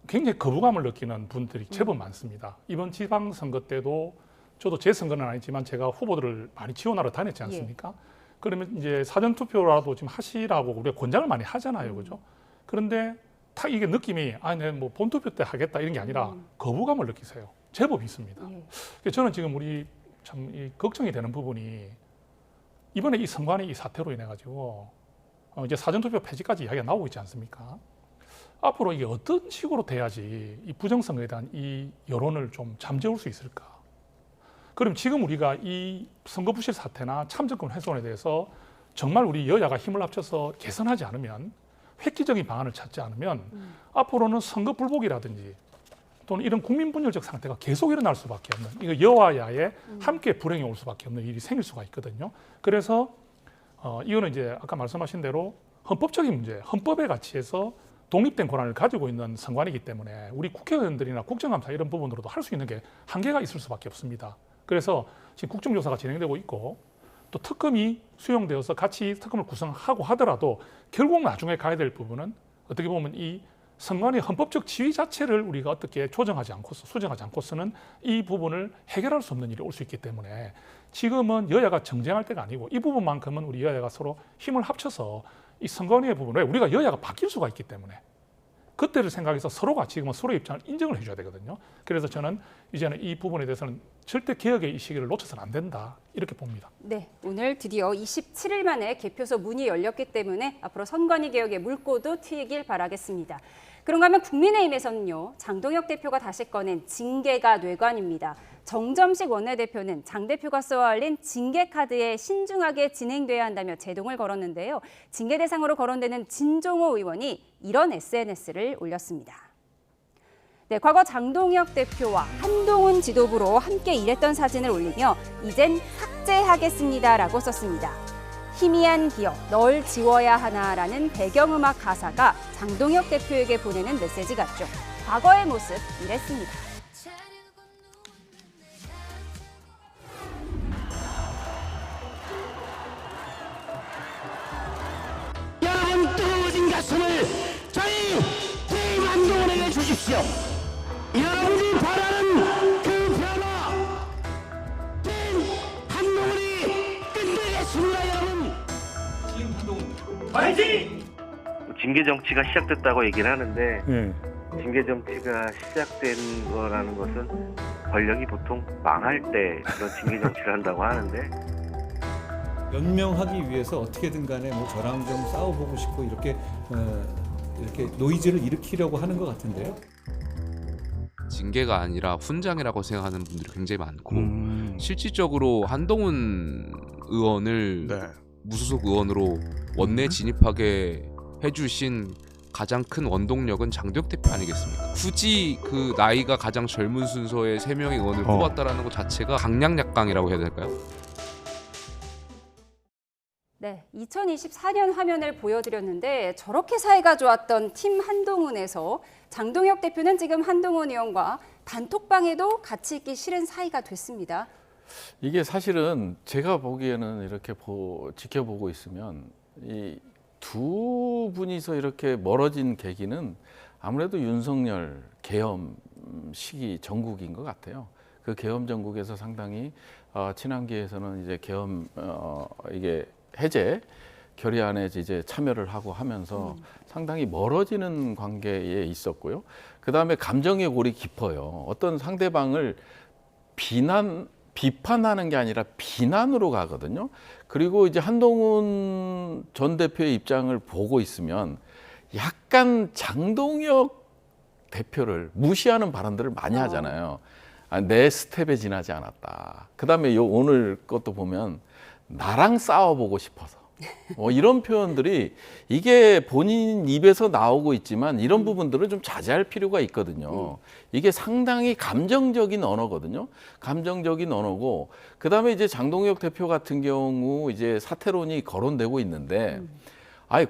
굉장히 거부감을 느끼는 분들이 제법 많습니다. 이번 지방선거 때도 저도 제 선거는 아니지만 제가 후보들을 많이 지원하러 다녔지 않습니까? 그러면 이제 사전투표라도 지금 하시라고 우리가 권장을 많이 하잖아요. 그죠? 그런데 딱 이게 느낌이 내가 뭐 본투표 때 하겠다 이런 게 아니라 거부감을 느끼세요. 제법 있습니다. 저는 지금 우리 참 걱정이 되는 부분이 이번에 이 선관위 이 사태로 인해 가지고 이제 사전투표 폐지까지 이야기가 나오고 있지 않습니까? 앞으로 이게 어떤 식으로 돼야지 이 부정선거에 대한 이 여론을 좀 잠재울 수 있을까? 그럼 지금 우리가 이 선거 부실 사태나 참정권 훼손에 대해서 정말 우리 여야가 힘을 합쳐서 개선하지 않으면 획기적인 방안을 찾지 않으면 앞으로는 선거 불복이라든지 또는 이런 국민분열적 상태가 계속 일어날 수밖에 없는 이거 여와야의 함께 불행이 올 수밖에 없는 일이 생길 수가 있거든요. 그래서 이거는 이제 아까 말씀하신 대로 헌법적인 문제, 헌법의 가치에서 독립된 권한을 가지고 있는 선관위이기 때문에 우리 국회의원들이나 국정감사 이런 부분으로도 할 수 있는 게 한계가 있을 수밖에 없습니다. 그래서 지금 국정조사가 진행되고 있고 또 특검이 수용되어서 같이 특검을 구성하고 하더라도 결국 나중에 가야 될 부분은 어떻게 보면 이 선관위 헌법적 지위 자체를 우리가 어떻게 조정하지 않고서 수정하지 않고서는 이 부분을 해결할 수 없는 일이 올 수 있기 때문에 지금은 여야가 정쟁할 때가 아니고 이 부분만큼은 우리 여야가 서로 힘을 합쳐서 이 선관위의 부분에 우리가 여야가 바뀔 수가 있기 때문에 그때를 생각해서 서로가 지금은 서로의 입장을 인정을 해줘야 되거든요. 그래서 저는 이제는 이 부분에 대해서는 절대 개혁의 이 시기를 놓쳐서는 안 된다 이렇게 봅니다. 네, 오늘 드디어 27일 만에 개표소 문이 열렸기 때문에 앞으로 선관위 개혁의 물꼬도 트이길 바라겠습니다. 그런가 하면 국민의힘에서는요. 장동혁 대표가 다시 꺼낸 징계가 뇌관입니다. 정점식 원내대표는 장 대표가 쏘아올린 징계 카드에 신중하게 진행돼야 한다며 제동을 걸었는데요. 징계 대상으로 거론되는 진종호 의원이 이런 SNS를 올렸습니다. 네, 과거 장동혁 대표와 한동훈 지도부로 함께 일했던 사진을 올리며 이젠 삭제하겠습니다라고 썼습니다. 희미한 기억, 널 지워야 하나라는 배경음악 가사가 장동혁 대표에게 보내는 메시지 같죠. 과거의 모습 이랬습니다. 여러분 뜨거워진 가슴을 저희 팀 한동훈에게 주십시오. 여러분이 바라는 그 변화 팀 한동훈이 끝내겠습니다. 여러분 팀 한동훈 파이팅! 징계 정치가 시작됐다고 얘기를 하는데 징계 정치가 시작된 거라는 것은 권력이 보통 망할 때 그런 징계 정치를 한다고 하는데 연명하기 위해서 어떻게든 간에 뭐 저랑 좀 싸워보고 싶고 이렇게 노이즈를 일으키려고 하는 것 같은데요. 징계가 아니라 훈장이라고 생각하는 분들이 굉장히 많고 실질적으로 한동훈 의원을 무소속 의원으로 원내 진입하게 해주신 가장 큰 원동력은 장동혁 대표 아니겠습니까? 굳이 그 나이가 가장 젊은 순서의 3명의 의원을 뽑았다라는 것 자체가 강약약강이라고 해야 될까요? 네, 2024년 화면을 보여드렸는데 저렇게 사이가 좋았던 팀 한동훈에서 장동혁 대표는 지금 한동훈 의원과 단톡방에도 같이 있기 싫은 사이가 됐습니다. 이게 사실은 제가 보기에는 이렇게 지켜보고 있으면 이 두 분이서 이렇게 멀어진 계기는 아무래도 윤석열 계엄 시기 정국인 것 같아요. 그 계엄 정국에서 상당히 친한계에서는 이제 계엄 이게 해제 결의안에 이제 참여를 하고 하면서 상당히 멀어지는 관계에 있었고요. 그 다음에 감정의 골이 깊어요. 어떤 상대방을 비판하는 게 아니라 비난으로 가거든요. 그리고 이제 한동훈 전 대표의 입장을 보고 있으면 약간 장동혁 대표를 무시하는 발언들을 많이 하잖아요. 내 스텝에 지나지 않았다. 그 다음에 오늘 것도 보면 나랑 싸워보고 싶어서 이런 표현들이 이게 본인 입에서 나오고 있지만 이런 부분들은 좀 자제할 필요가 있거든요. 이게 상당히 감정적인 언어거든요. 감정적인 언어고 그다음에 이제 장동혁 대표 같은 경우 이제 사퇴론이 거론되고 있는데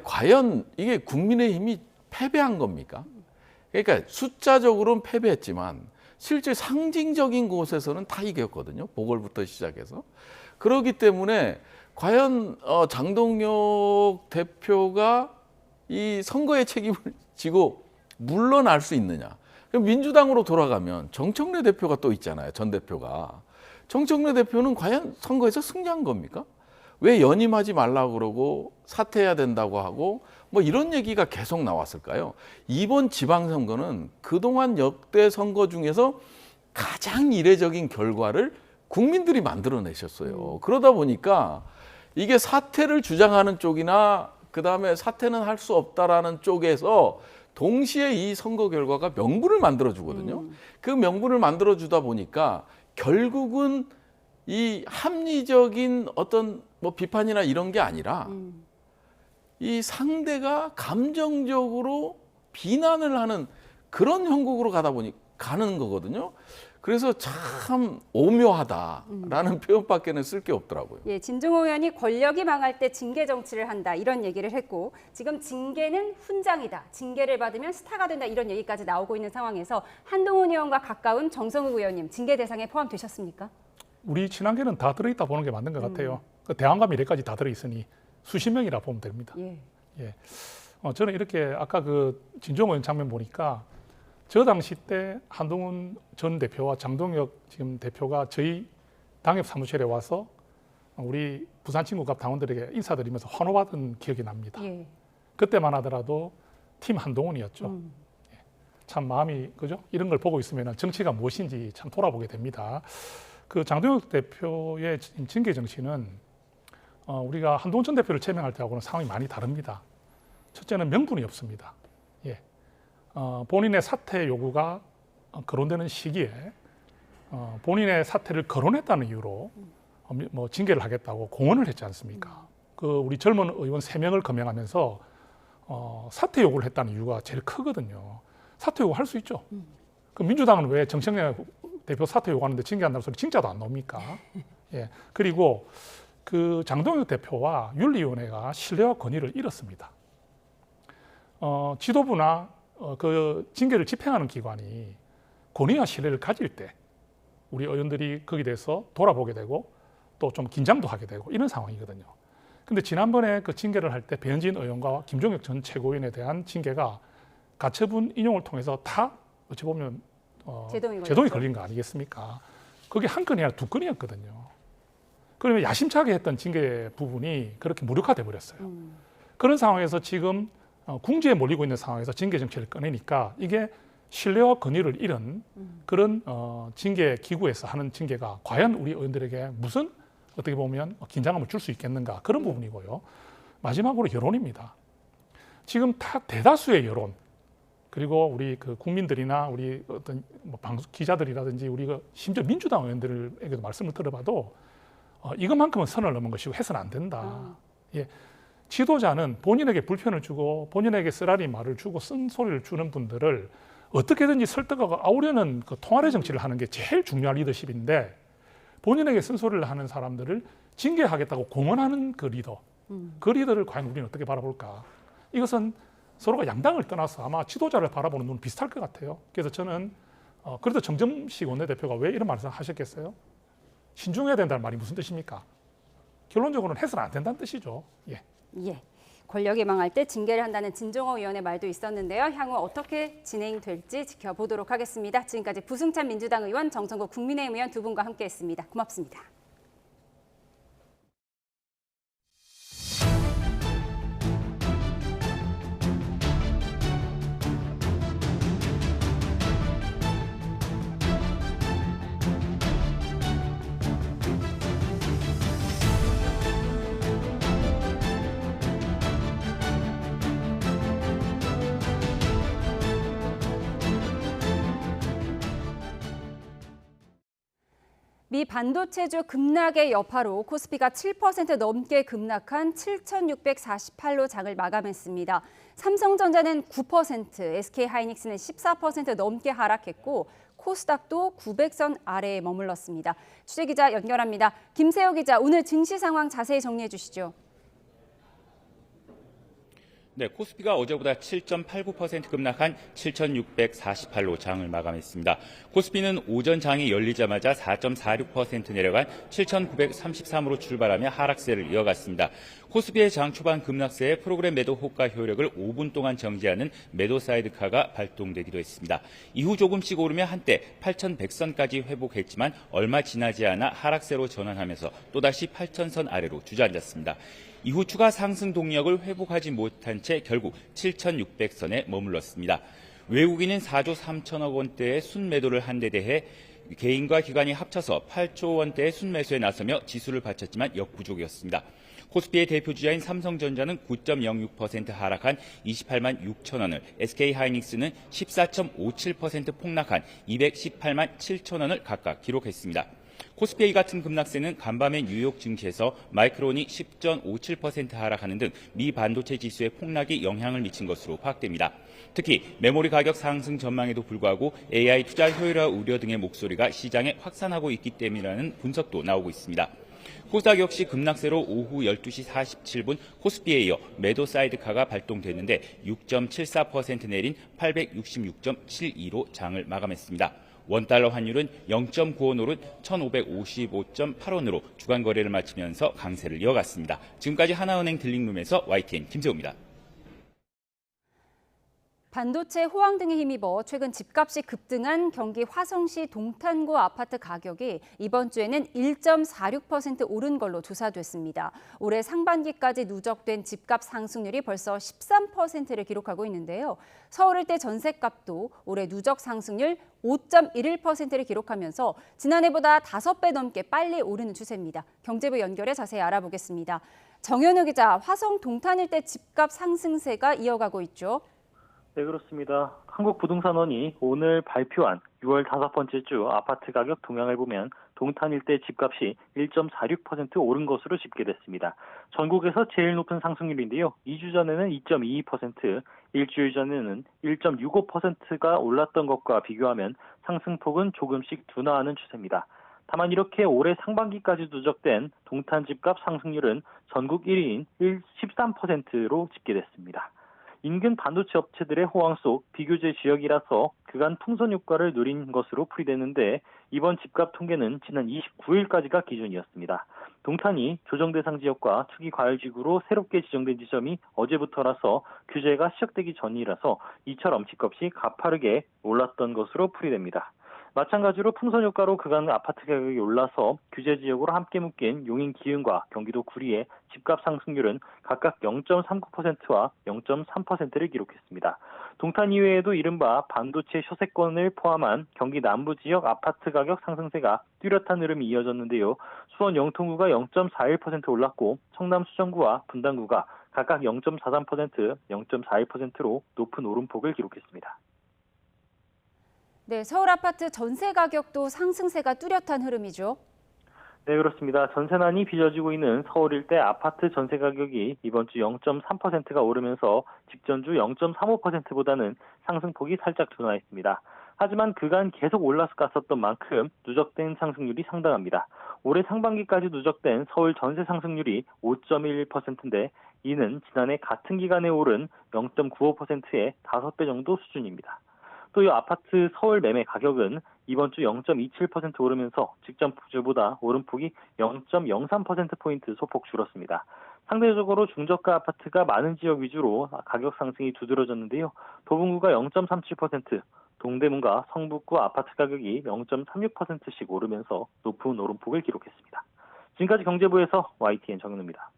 과연 이게 국민의힘이 패배한 겁니까? 그러니까 숫자적으로는 패배했지만 실제 상징적인 곳에서는 다 이겼거든요. 보궐부터 시작해서. 그렇기 때문에 과연 장동혁 대표가 이 선거의 책임을 지고 물러날 수 있느냐. 그럼 민주당으로 돌아가면 정청래 대표가 또 있잖아요. 전 대표가. 정청래 대표는 과연 선거에서 승리한 겁니까? 왜 연임하지 말라고 그러고 사퇴해야 된다고 하고 뭐 이런 얘기가 계속 나왔을까요? 이번 지방선거는 그동안 역대 선거 중에서 가장 이례적인 결과를 국민들이 만들어내셨어요. 그러다 보니까 이게 사퇴를 주장하는 쪽이나 그다음에 사퇴는 할 수 없다라는 쪽에서 동시에 이 선거 결과가 명분을 만들어주거든요. 그 명분을 만들어주다 보니까 결국은 이 합리적인 어떤 뭐 비판이나 이런 게 아니라 이 상대가 감정적으로 비난을 하는 그런 형국으로 가는 거거든요. 그래서 참 오묘하다라는 표현밖에는 쓸 게 없더라고요. 예, 진중호 의원이 권력이 망할 때 징계 정치를 한다 이런 얘기를 했고 지금 징계는 훈장이다. 징계를 받으면 스타가 된다 이런 얘기까지 나오고 있는 상황에서 한동훈 의원과 가까운 정성욱 의원님 징계 대상에 포함되셨습니까? 우리 친한계는 다 들어있다 보는 게 맞는 것 같아요. 그 대안과 미래까지 다 들어있으니 수십 명이라 보면 됩니다. 예. 저는 이렇게 아까 그 진중호 의원 장면 보니까 저 당시 때 한동훈 전 대표와 장동혁 지금 대표가 저희 당협 사무실에 와서 우리 부산 친구갑 당원들에게 인사드리면서 환호받은 기억이 납니다. 그때만 하더라도 팀 한동훈이었죠. 참 마음이 그죠? 이런 걸 보고 있으면 정치가 무엇인지 참 돌아보게 됩니다. 그 장동혁 대표의 징계 정치는 우리가 한동훈 전 대표를 제명할 때하고는 상황이 많이 다릅니다. 첫째는 명분이 없습니다. 본인의 사퇴 요구가 거론되는 시기에 본인의 사퇴를 거론했다는 이유로 뭐 징계를 하겠다고 공언을 했지 않습니까? 그 우리 젊은 의원 3명을 거명하면서 사퇴 요구를 했다는 이유가 제일 크거든요. 사퇴 요구 할 수 있죠. 그 민주당은 왜 정청래 대표 사퇴 요구하는데 징계한다는 소리 진짜도 안 나옵니까? 예. 그리고 그 장동혁 대표와 윤리위원회가 신뢰와 권위를 잃었습니다. 지도부나 그 징계를 집행하는 기관이 권위와 신뢰를 가질 때 우리 의원들이 거기에 대해서 돌아보게 되고 또 좀 긴장도 하게 되고 이런 상황이거든요. 근데 지난번에 그 징계를 할 때 배현진 의원과 김종혁 전 최고위원에 대한 징계가 가처분 인용을 통해서 다 어찌 보면 제동이 걸린 거 아니겠습니까? 그게 한 건이 아니라 2건이었거든요. 그러면 야심차게 했던 징계 부분이 그렇게 무력화돼 버렸어요. 그런 상황에서 지금 궁지에 몰리고 있는 상황에서 징계 정치를 꺼내니까 이게 신뢰와 권위를 잃은 그런 징계 기구에서 하는 징계가 과연 우리 의원들에게 무슨 어떻게 보면 긴장감을 줄 수 있겠는가 그런 부분이고요. 마지막으로 여론입니다. 지금 다 대다수의 여론 그리고 우리 그 국민들이나 우리 어떤 뭐 방송 기자들이라든지 우리가 심지어 민주당 의원들에게도 말씀을 들어봐도 이것만큼은 선을 넘은 것이고 해서는 안 된다. 예. 지도자는 본인에게 불편을 주고 본인에게 쓰라리 말을 주고 쓴소리를 주는 분들을 어떻게든지 설득하고 아우려는 그 통할의 정치를 하는 게 제일 중요한 리더십인데 본인에게 쓴소리를 하는 사람들을 징계하겠다고 공언하는 그 리더, 그 리더를 과연 우리는 어떻게 바라볼까? 이것은 서로가 양당을 떠나서 아마 지도자를 바라보는 눈은 비슷할 것 같아요. 그래서 저는 그래도 정점식 원내대표가 왜 이런 말을 하셨겠어요? 신중해야 된다는 말이 무슨 뜻입니까? 결론적으로는 해서는 안 된다는 뜻이죠. 예. 권력이 망할 때 징계를 한다는 진중호 의원의 말도 있었는데요. 향후 어떻게 진행될지 지켜보도록 하겠습니다. 지금까지 부승찬 민주당 의원, 정성국 국민의힘 의원 두 분과 함께했습니다. 고맙습니다. 미 반도체주 급락의 여파로 코스피가 7% 넘게 급락한 7,648로 장을 마감했습니다. 삼성전자는 9%, SK하이닉스는 14% 넘게 하락했고 코스닥도 900선 아래에 머물렀습니다. 취재기자 연결합니다. 김세호 기자, 오늘 증시 상황 자세히 정리해 주시죠. 네, 코스피가 어제보다 7.89% 급락한 7,648로 장을 마감했습니다. 코스피는 오전 장이 열리자마자 4.46% 내려간 7,933으로 출발하며 하락세를 이어갔습니다. 코스피의 장 초반 급락세에 프로그램 매도 호가 효력을 5분 동안 정지하는 매도 사이드카가 발동되기도 했습니다. 이후 조금씩 오르며 한때 8,100선까지 회복했지만 얼마 지나지 않아 하락세로 전환하면서 또다시 8,000선 아래로 주저앉았습니다. 이후 추가 상승 동력을 회복하지 못한 채 결국 7,600선에 머물렀습니다. 외국인은 4조 3천억 원대의 순매도를 한 데 대해 개인과 기관이 합쳐서 8조 원대의 순매수에 나서며 지수를 받쳤지만 역부족이었습니다. 코스피의 대표주자인 삼성전자는 9.06% 하락한 28만 6천 원을, SK하이닉스는 14.57% 폭락한 218만 7천 원을 각각 기록했습니다. 코스피의 이 같은 급락세는 간밤의 뉴욕 증시에서 마이크론이 10.57% 하락하는 등 미 반도체 지수의 폭락이 영향을 미친 것으로 파악됩니다. 특히 메모리 가격 상승 전망에도 불구하고 AI 투자 효율화 우려 등의 목소리가 시장에 확산하고 있기 때문이라는 분석도 나오고 있습니다. 코스닥 역시 급락세로 오후 12시 47분 코스피에 이어 매도 사이드카가 발동됐는데 6.74% 내린 866.72로 장을 마감했습니다. 원달러 환율은 0.95 오른 1,555.8원으로 주간 거래를 마치면서 강세를 이어갔습니다. 지금까지 하나은행 딜링룸에서 YTN 김세호입니다. 반도체 호황 등에 힘입어 최근 집값이 급등한 경기 화성시 동탄구 아파트 가격이 이번 주에는 1.46% 오른 걸로 조사됐습니다. 올해 상반기까지 누적된 집값 상승률이 벌써 13%를 기록하고 있는데요. 서울일대 전셋값도 올해 누적 상승률 5.11%를 기록하면서 지난해보다 5배 넘게 빨리 오르는 추세입니다. 경제부 연결해 자세히 알아보겠습니다. 정현우 기자, 화성 동탄일대 집값 상승세가 이어가고 있죠. 네, 그렇습니다. 한국부동산원이 오늘 발표한 6월 5번째 주 아파트 가격 동향을 보면 동탄 일대 집값이 1.46% 오른 것으로 집계됐습니다. 전국에서 제일 높은 상승률인데요. 2주 전에는 2.22%, 일주일 전에는 1.65%가 올랐던 것과 비교하면 상승폭은 조금씩 둔화하는 추세입니다. 다만 이렇게 올해 상반기까지 누적된 동탄 집값 상승률은 전국 1위인 13%로 집계됐습니다. 인근 반도체 업체들의 호황 속 비교제 지역이라서 그간 풍선 효과를 누린 것으로 풀이되는데 이번 집값 통계는 지난 29일까지가 기준이었습니다. 동탄이 조정 대상 지역과 투기 과열지구로 새롭게 지정된 지점이 어제부터라서 규제가 시작되기 전이라서 이처럼 집값이 가파르게 올랐던 것으로 풀이됩니다. 마찬가지로 풍선 효과로 그간 아파트 가격이 올라서 규제 지역으로 함께 묶인 용인 기흥과 경기도 구리의 집값 상승률은 각각 0.39%와 0.3%를 기록했습니다. 동탄 이외에도 이른바 반도체 쇼세권을 포함한 경기 남부 지역 아파트 가격 상승세가 뚜렷한 흐름이 이어졌는데요. 수원 영통구가 0.41% 올랐고 청남 수정구와 분당구가 각각 0.43%, 0.41%로 높은 오름폭을 기록했습니다. 네, 서울 아파트 전세 가격도 상승세가 뚜렷한 흐름이죠. 네, 그렇습니다. 전세난이 빚어지고 있는 서울 일대 아파트 전세 가격이 이번 주 0.3%가 오르면서 직전주 0.35%보다는 상승폭이 살짝 둔화했습니다. 하지만 그간 계속 올라갔었던 만큼 누적된 상승률이 상당합니다. 올해 상반기까지 누적된 서울 전세 상승률이 5.11%인데 이는 지난해 같은 기간에 오른 0.95%의 5배 정도 수준입니다. 또 이 아파트 서울 매매 가격은 이번 주 0.27% 오르면서 직전 주보다 오름폭이 0.03%포인트 소폭 줄었습니다. 상대적으로 중저가 아파트가 많은 지역 위주로 가격 상승이 두드러졌는데요. 도봉구가 0.37%, 동대문과 성북구 아파트 가격이 0.36%씩 오르면서 높은 오름폭을 기록했습니다. 지금까지 경제부에서 YTN 정현우입니다.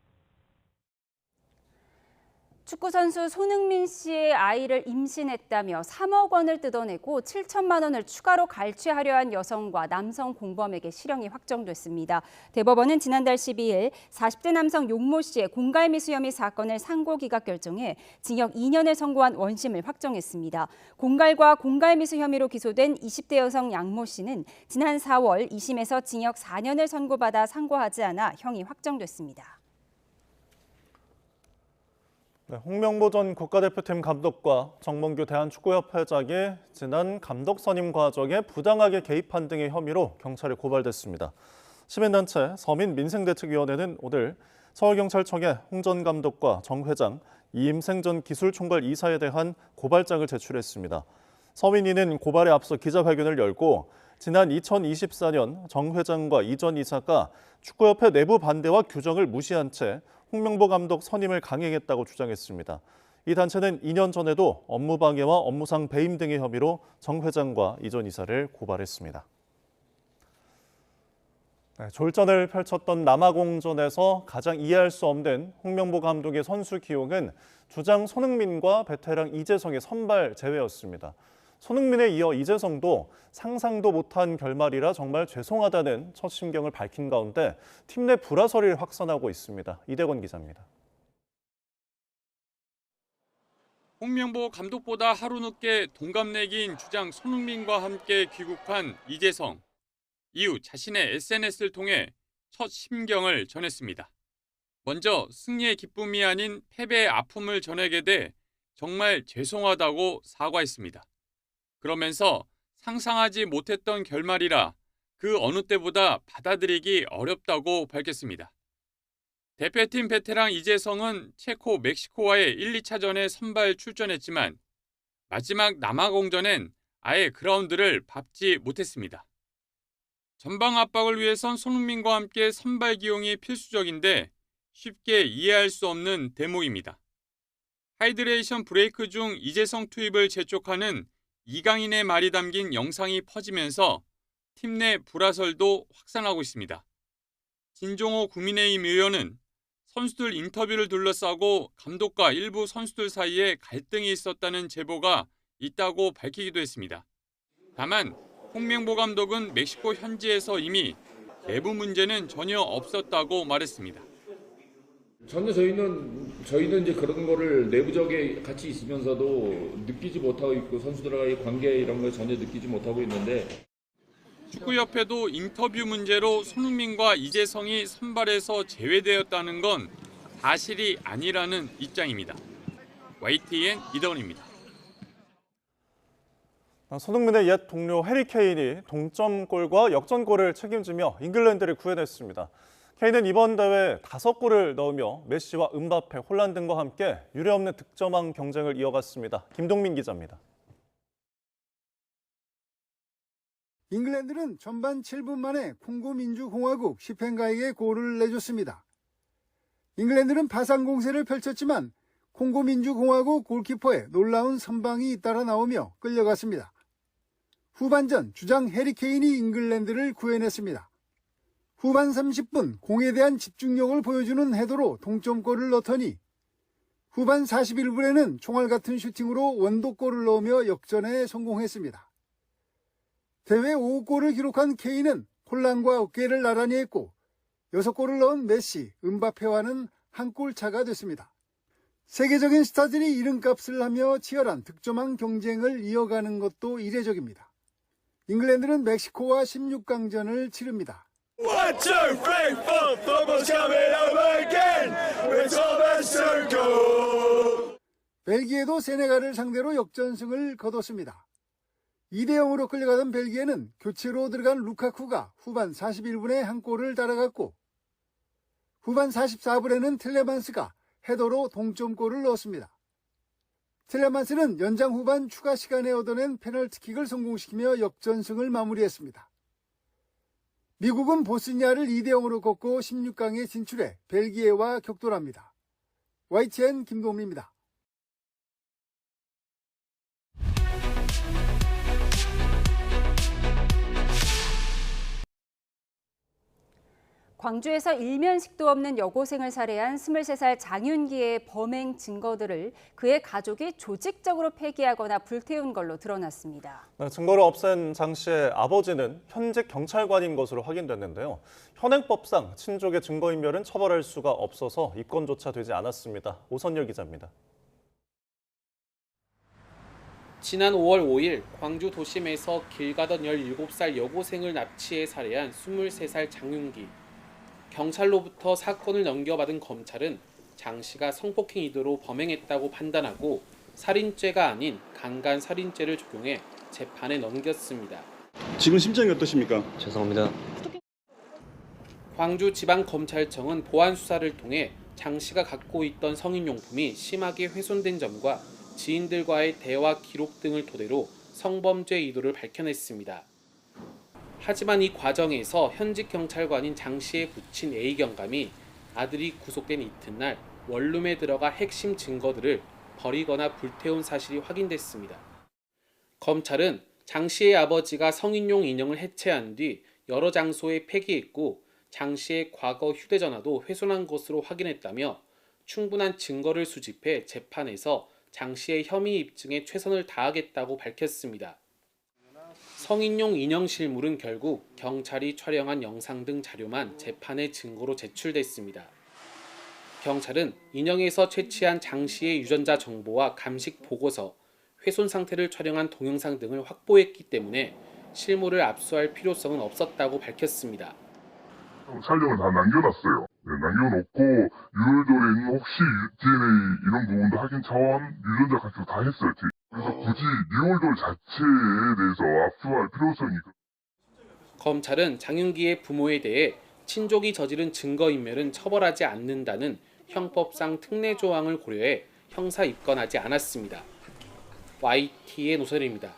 축구선수 손흥민 씨의 아이를 임신했다며 3억 원을 뜯어내고 7천만 원을 추가로 갈취하려 한 여성과 남성 공범에게 실형이 확정됐습니다. 대법원은 지난달 12일 40대 남성 용모 씨의 공갈미수 혐의 사건을 상고기각 결정해 징역 2년을 선고한 원심을 확정했습니다. 공갈과 공갈미수 혐의로 기소된 20대 여성 양모 씨는 지난 4월 2심에서 징역 4년을 선고받아 상고하지 않아 형이 확정됐습니다. 네, 홍명보 전 국가대표팀 감독과 정몽규 대한축구협회장이 지난 감독 선임 과정에 부당하게 개입한 등의 혐의로 경찰에 고발됐습니다. 시민단체 서민민생대책위원회는 오늘 서울경찰청에 홍 전 감독과 정 회장, 이임생 전 기술총괄 이사에 대한 고발장을 제출했습니다. 서민위는 고발에 앞서 기자회견을 열고 지난 2024년 정 회장과 이 전 이사가 축구협회 내부 반대와 규정을 무시한 채 홍명보 감독 선임을 강행했다고 주장했습니다. 이 단체는 2년 전에도 업무방해와 업무상 배임 등의 혐의로 정 회장과 이 전 이사를 고발했습니다. 네, 졸전을 펼쳤던 남아공전에서 가장 이해할 수 없는 홍명보 감독의 선수 기용은 주장 손흥민과 베테랑 이재성의 선발 제외였습니다. 손흥민에 이어 이재성도 상상도 못한 결말이라 정말 죄송하다는 첫 심경을 밝힌 가운데 팀 내 불화설이 확산하고 있습니다. 이대건 기자입니다. 홍명보 감독보다 하루 늦게 동갑내기인 주장 손흥민과 함께 귀국한 이재성. 이후 자신의 SNS를 통해 첫 심경을 전했습니다. 먼저 승리의 기쁨이 아닌 패배의 아픔을 전하게 돼 정말 죄송하다고 사과했습니다. 그러면서 상상하지 못했던 결말이라 그 어느 때보다 받아들이기 어렵다고 밝혔습니다. 대표팀 베테랑 이재성은 체코 멕시코와의 1, 2차전에 선발 출전했지만 마지막 남아공전엔 아예 그라운드를 밟지 못했습니다. 전방 압박을 위해선 손흥민과 함께 선발 기용이 필수적인데 쉽게 이해할 수 없는 대목입니다. 하이드레이션 브레이크 중 이재성 투입을 재촉하는 이강인의 말이 담긴 영상이 퍼지면서 팀 내 불화설도 확산하고 있습니다. 진종호 국민의힘 의원은 선수들 인터뷰를 둘러싸고 감독과 일부 선수들 사이에 갈등이 있었다는 제보가 있다고 밝히기도 했습니다. 다만 홍명보 감독은 멕시코 현지에서 이미 내부 문제는 전혀 없었다고 말했습니다. 전혀 저희는 이제 그런 거를 내부적에 같이 있으면서도 느끼지 못하고 있고 선수들과의 관계 이런 걸 전혀 느끼지 못하고 있는데 축구협회도 인터뷰 문제로 손흥민과 이재성이 선발에서 제외되었다는 건 사실이 아니라는 입장입니다. YTN 이대원입니다. 손흥민의 옛 동료 해리 케인이 동점골과 역전골을 책임지며 잉글랜드를 구해냈습니다. 케인은 이번 대회 5골을 넣으며 메시와 음바페, 홀란 등과 함께 유례없는 득점왕 경쟁을 이어갔습니다. 김동민 기자입니다. 잉글랜드는 전반 7분 만에 콩고 민주공화국 시펜가에게 골을 내줬습니다. 잉글랜드는 파상 공세를 펼쳤지만 콩고 민주공화국 골키퍼의 놀라운 선방이 잇따라 나오며 끌려갔습니다. 후반전 주장 해리 케인이 잉글랜드를 구해냈습니다. 후반 30분 공에 대한 집중력을 보여주는 헤더로 동점골을 넣더니 후반 41분에는 총알 같은 슈팅으로 원도골을 넣으며 역전에 성공했습니다. 대회 5골을 기록한 케인은 홀란과 어깨를 나란히 했고 6골을 넣은 메시, 음바페와는 한 골 차가 됐습니다. 세계적인 스타들이 이름값을 하며 치열한 득점왕 경쟁을 이어가는 것도 이례적입니다. 잉글랜드는 멕시코와 16강전을 치릅니다. 1, 2, 3, 4, football's coming over again. We're top and circle. 벨기에도 세네갈을 상대로 역전승을 거뒀습니다. 2대0으로 끌려가던 벨기에는 교체로 들어간 루카쿠가 후반 41분에 한 골을 달아갔고 후반 44분에는 틸레만스가 헤더로 동점골을 넣었습니다. 틸레만스는 연장 후반 추가 시간에 얻어낸 페널티킥을 성공시키며 역전승을 마무리했습니다. 미국은 보스니아를 2대0으로 꺾고 16강에 진출해 벨기에와 격돌합니다. YTN 김동민입니다. 광주에서 일면식도 없는 여고생을 살해한 23살 장윤기의 범행 증거들을 그의 가족이 조직적으로 폐기하거나 불태운 걸로 드러났습니다. 증거를 없앤 장 씨의 아버지는 현직 경찰관인 것으로 확인됐는데요. 현행법상 친족의 증거인멸은 처벌할 수가 없어서 입건조차 되지 않았습니다. 오선열 기자입니다. 지난 5월 5일 광주 도심에서 길 가던 17살 여고생을 납치해 살해한 23살 장윤기. 경찰로부터 사건을 넘겨받은 검찰은 장 씨가 성폭행 의도로 범행했다고 판단하고 살인죄가 아닌 강간살인죄를 적용해 재판에 넘겼습니다. 지금 심정이 어떠십니까? 죄송합니다. 광주지방검찰청은 보안 수사를 통해 장 씨가 갖고 있던 성인용품이 심하게 훼손된 점과 지인들과의 대화 기록 등을 토대로 성범죄 의도를 밝혀냈습니다. 하지만 이 과정에서 현직 경찰관인 장 씨의 부친 A 경감이 아들이 구속된 이튿날 원룸에 들어가 핵심 증거들을 버리거나 불태운 사실이 확인됐습니다. 검찰은 장 씨의 아버지가 성인용 인형을 해체한 뒤 여러 장소에 폐기했고 장 씨의 과거 휴대전화도 훼손한 것으로 확인했다며 충분한 증거를 수집해 재판에서 장 씨의 혐의 입증에 최선을 다하겠다고 밝혔습니다. 성인용 인형 실물은 결국 경찰이 촬영한 영상 등 자료만 재판의 증거로 제출됐습니다. 경찰은 인형에서 채취한 장 씨의 유전자 정보와 감식 보고서, 훼손 상태를 촬영한 동영상 등을 확보했기 때문에 실물을 압수할 필요성은 없었다고 밝혔습니다. 촬영을 다 남겨놨어요. 남겨놓고 유월절에 있는 혹시 DNA 이런 부분도 확인 차원 유전자 감식 다 했어요. 그래서 굳이 유월절 자체에 대해서 압수할 필요성이. 검찰은 장윤기의 부모에 대해 친족이 저지른 증거인멸은 처벌하지 않는다는 형법상 특례 조항을 고려해 형사 입건하지 않았습니다. YT의 노선입니다.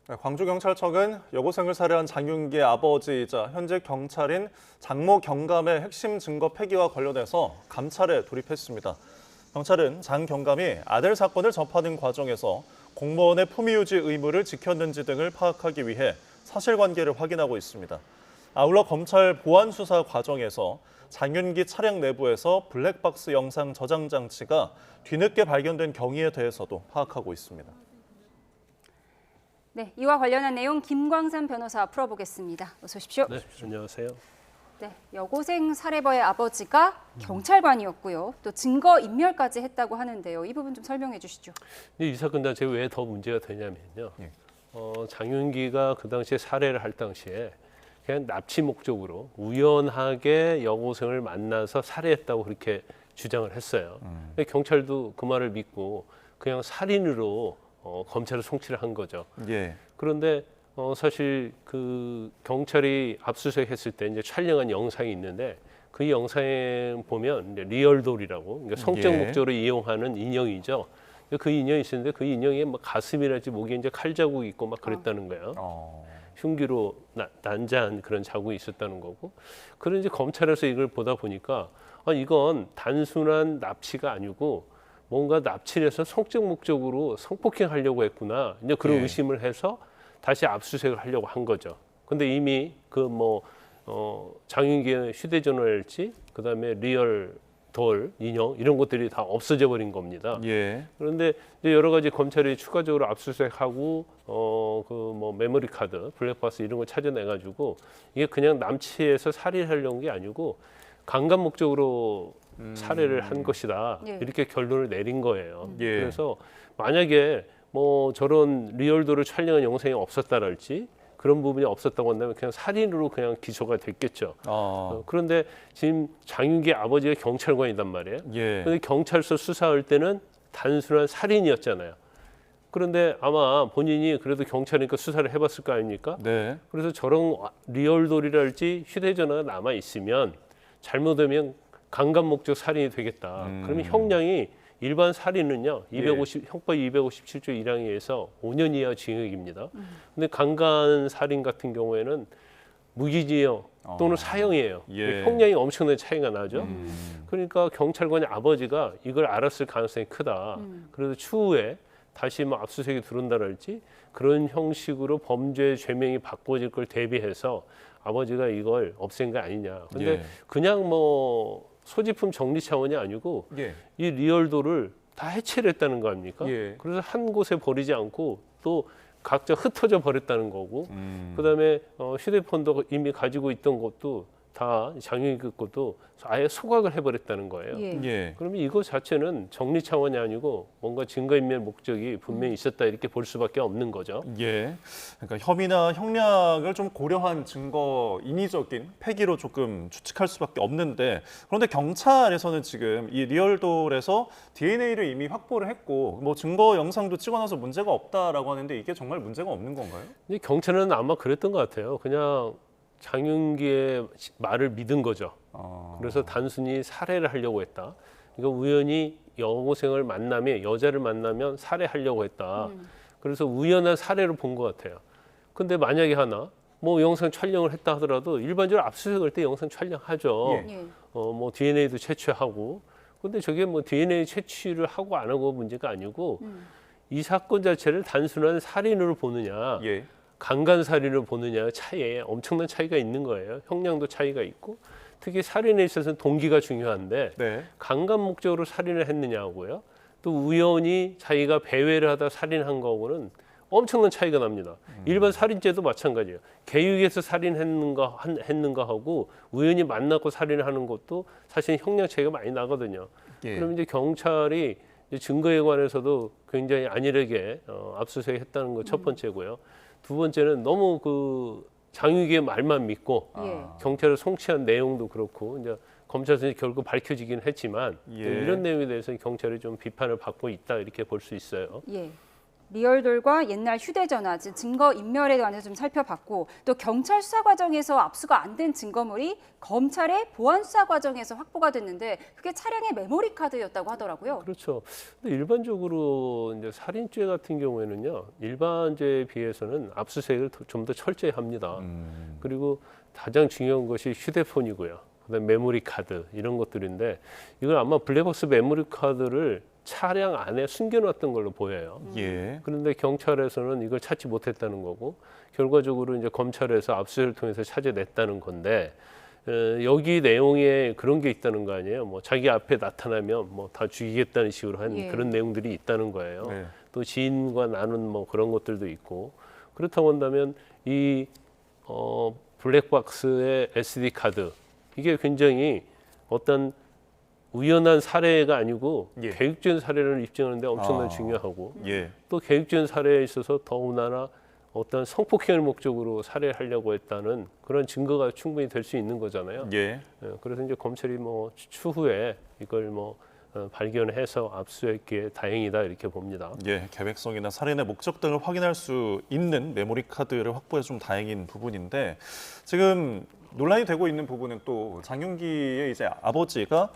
광주경찰청은 여고생을 살해한 장윤기의 아버지이자 현직 경찰인 장모 경감의 핵심 증거 폐기와 관련해서 감찰에 돌입했습니다. 경찰은 장 경감이 아들 사건을 접하는 과정에서 공무원의 품위 유지 의무를 지켰는지 등을 파악하기 위해 사실관계를 확인하고 있습니다. 아울러 검찰 보안 수사 과정에서 장윤기 차량 내부에서 블랙박스 영상 저장 장치가 뒤늦게 발견된 경위에 대해서도 파악하고 있습니다. 네, 이와 관련한 내용 김광삼 변호사 풀어보겠습니다. 어서 오십시오. 네, 안녕하세요. 네, 여고생 살해범의 아버지가 경찰관이었고요. 또 증거 인멸까지 했다고 하는데요. 이 부분 좀 설명해 주시죠. 이 사건 자체가 왜 더 문제가 되냐면요. 장윤기가 그 당시에 살해를 할 당시에 그냥 납치 목적으로 우연하게 여고생을 만나서 살해했다고 그렇게 주장을 했어요. 근데 경찰도 그 말을 믿고 그냥 살인으로 검찰에 송치를 한 거죠. 예. 그런데 사실 그 경찰이 압수수색했을 때 이제 촬영한 영상이 있는데 그 영상에 보면 이제 리얼돌이라고 그러니까 성적 목적으로 이용하는 인형이죠. 그 인형이 있었는데 그 인형에 막 가슴이랄지 목에 이제 칼 자국이 있고 막 그랬다는 거예요. 흉기로 난자한 그런 자국이 있었다는 거고. 그런 이제 검찰에서 이걸 보다 보니까 이건 단순한 납치가 아니고 뭔가 납치를 해서 성적 목적으로 성폭행하려고 했구나. 이제 그런 의심을 해서 다시 압수수색을 하려고 한 거죠. 근데 이미 그 장윤기의 휴대전화랄지 그다음에 리얼 돌, 인형 이런 것들이 다 없어져 버린 겁니다. 그런데 이제 여러 가지 검찰이 추가적으로 압수수색하고 메모리 카드, 블랙박스 이런 걸 찾아내 가지고 이게 그냥 남치해서 살해하려는 게 아니고 강간 목적으로 살해를 한 것이다. 이렇게 결론을 내린 거예요. 그래서 만약에 저런 리얼도를 촬영한 영상이 없었다랄지 그런 부분이 없었다고 한다면 그냥 살인으로 그냥 기소가 됐겠죠. 그런데 지금 장윤기 아버지가 경찰관이단 말이에요. 그런데 경찰서 수사할 때는 단순한 살인이었잖아요. 그런데 아마 본인이 그래도 경찰이니까 수사를 해봤을 거 아닙니까? 그래서 저런 리얼돌이랄지 휴대전화가 남아 있으면 잘못하면 강간 목적 살인이 되겠다. 그러면 형량이 일반 살인은요, 형법 257조 1항에 의해서 5년 이하 징역입니다. 근데 강간 살인 같은 경우에는 무기징역 또는 사형이에요. 형량이 엄청나게 차이가 나죠. 그러니까 경찰관의 아버지가 이걸 알았을 가능성이 크다. 그래서 추후에 다시 뭐 압수수색이 들어온다랄지 그런 형식으로 범죄 죄명이 바꿔질 걸 대비해서 아버지가 이걸 없앤 게 아니냐. 근데 예. 그냥 뭐 소지품 정리 차원이 아니고 예. 이 리얼도를 다 해체를 했다는 거 아닙니까? 예. 그래서 한 곳에 버리지 않고 또 각자 흩어져 버렸다는 거고 그다음에 휴대폰도 이미 가지고 있던 것도 다 장유기 것도 아예 소각을 해버렸다는 거예요. 예. 예. 그러면 이거 자체는 정리 차원이 아니고 뭔가 증거인멸 목적이 분명히 있었다 이렇게 볼 수밖에 없는 거죠. 예. 그러니까 혐의나 형량을 좀 고려한 증거 인위적인 폐기로 조금 추측할 수밖에 없는데 그런데 경찰에서는 지금 이 리얼돌에서 DNA를 이미 확보를 했고 뭐 증거 영상도 찍어놔서 문제가 없다라고 하는데 이게 정말 문제가 없는 건가요? 근데 경찰은 아마 그랬던 것 같아요. 그냥 장윤기의 말을 믿은 거죠. 그래서 단순히 살해를 하려고 했다. 그러니까 우연히 여고생을 만나면 여자를 만나면 살해하려고 했다. 그래서 우연한 살해로 본 것 같아요. 근데 만약에 하나 뭐 영상 촬영을 했다 하더라도 일반적으로 압수수색할 때 영상 촬영하죠. 예. 뭐 DNA도 채취하고. 근데 저게 뭐 DNA 채취를 하고 안 하고 문제가 아니고 이 사건 자체를 단순한 살인으로 보느냐. 예. 강간살인을 보느냐 차이에 엄청난 차이가 있는 거예요. 형량도 차이가 있고 특히 살인에 있어서는 동기가 중요한데 네. 강간 목적으로 살인을 했느냐고요. 또 우연히 자기가 배회를 하다 살인한 거하고는 엄청난 차이가 납니다. 일반 살인죄도 마찬가지예요. 계획해서 살인했는가 하고 우연히 만나고 살인하는 것도 사실 형량 차이가 많이 나거든요. 예. 그럼 이제 경찰이 이제 증거에 관해서도 굉장히 안일하게 압수수색했다는 거 첫 번째고요. 두 번째는 너무 그 장유기의 말만 믿고 경찰을 송치한 내용도 그렇고 이제 검찰에서 결국 밝혀지긴 했지만 예. 이런 내용에 대해서 경찰이 좀 비판을 받고 있다 이렇게 볼 수 있어요. 예. 리얼돌과 옛날 휴대전화, 즉 증거 인멸에 관해서 좀 살펴봤고 또 경찰 수사 과정에서 압수가 안 된 증거물이 검찰의 보안 수사 과정에서 확보가 됐는데 그게 차량의 메모리 카드였다고 하더라고요. 그렇죠. 근데 일반적으로 이제 살인죄 같은 경우에는요, 일반죄에 비해서는 압수수색을 좀 더 철저히 합니다. 그리고 가장 중요한 것이 휴대폰이고요. 그다음에 메모리 카드 이런 것들인데 이걸 아마 블랙박스 메모리 카드를 차량 안에 숨겨놨던 걸로 보여요. 예. 그런데 경찰에서는 이걸 찾지 못했다는 거고 결과적으로 이제 검찰에서 압수수색을 통해서 찾아냈다는 건데 여기 내용에 그런 게 있다는 거 아니에요. 뭐 자기 앞에 나타나면 뭐 다 죽이겠다는 식으로 한 예. 그런 내용들이 있다는 거예요. 네. 또 지인과 나눈 뭐 그런 것들도 있고 그렇다고 한다면 이 블랙박스의 SD 카드 이게 굉장히 어떤 우연한 살해가 아니고 예. 계획적인 살해를 입증하는데 엄청나게 중요하고 예. 또 계획적인 살해에 있어서 더군다나 어떤 성폭행을 목적으로 살해하려고 했다는 그런 증거가 충분히 될 수 있는 거잖아요. 예. 그래서 이제 검찰이 뭐 추후에 이걸 뭐 발견해서 압수했기에 다행이다 이렇게 봅니다. 예, 계획성이나 살인의 목적 등을 확인할 수 있는 메모리 카드를 확보해서 좀 다행인 부분인데 지금 논란이 되고 있는 부분은 또 장윤기의 이제 아버지가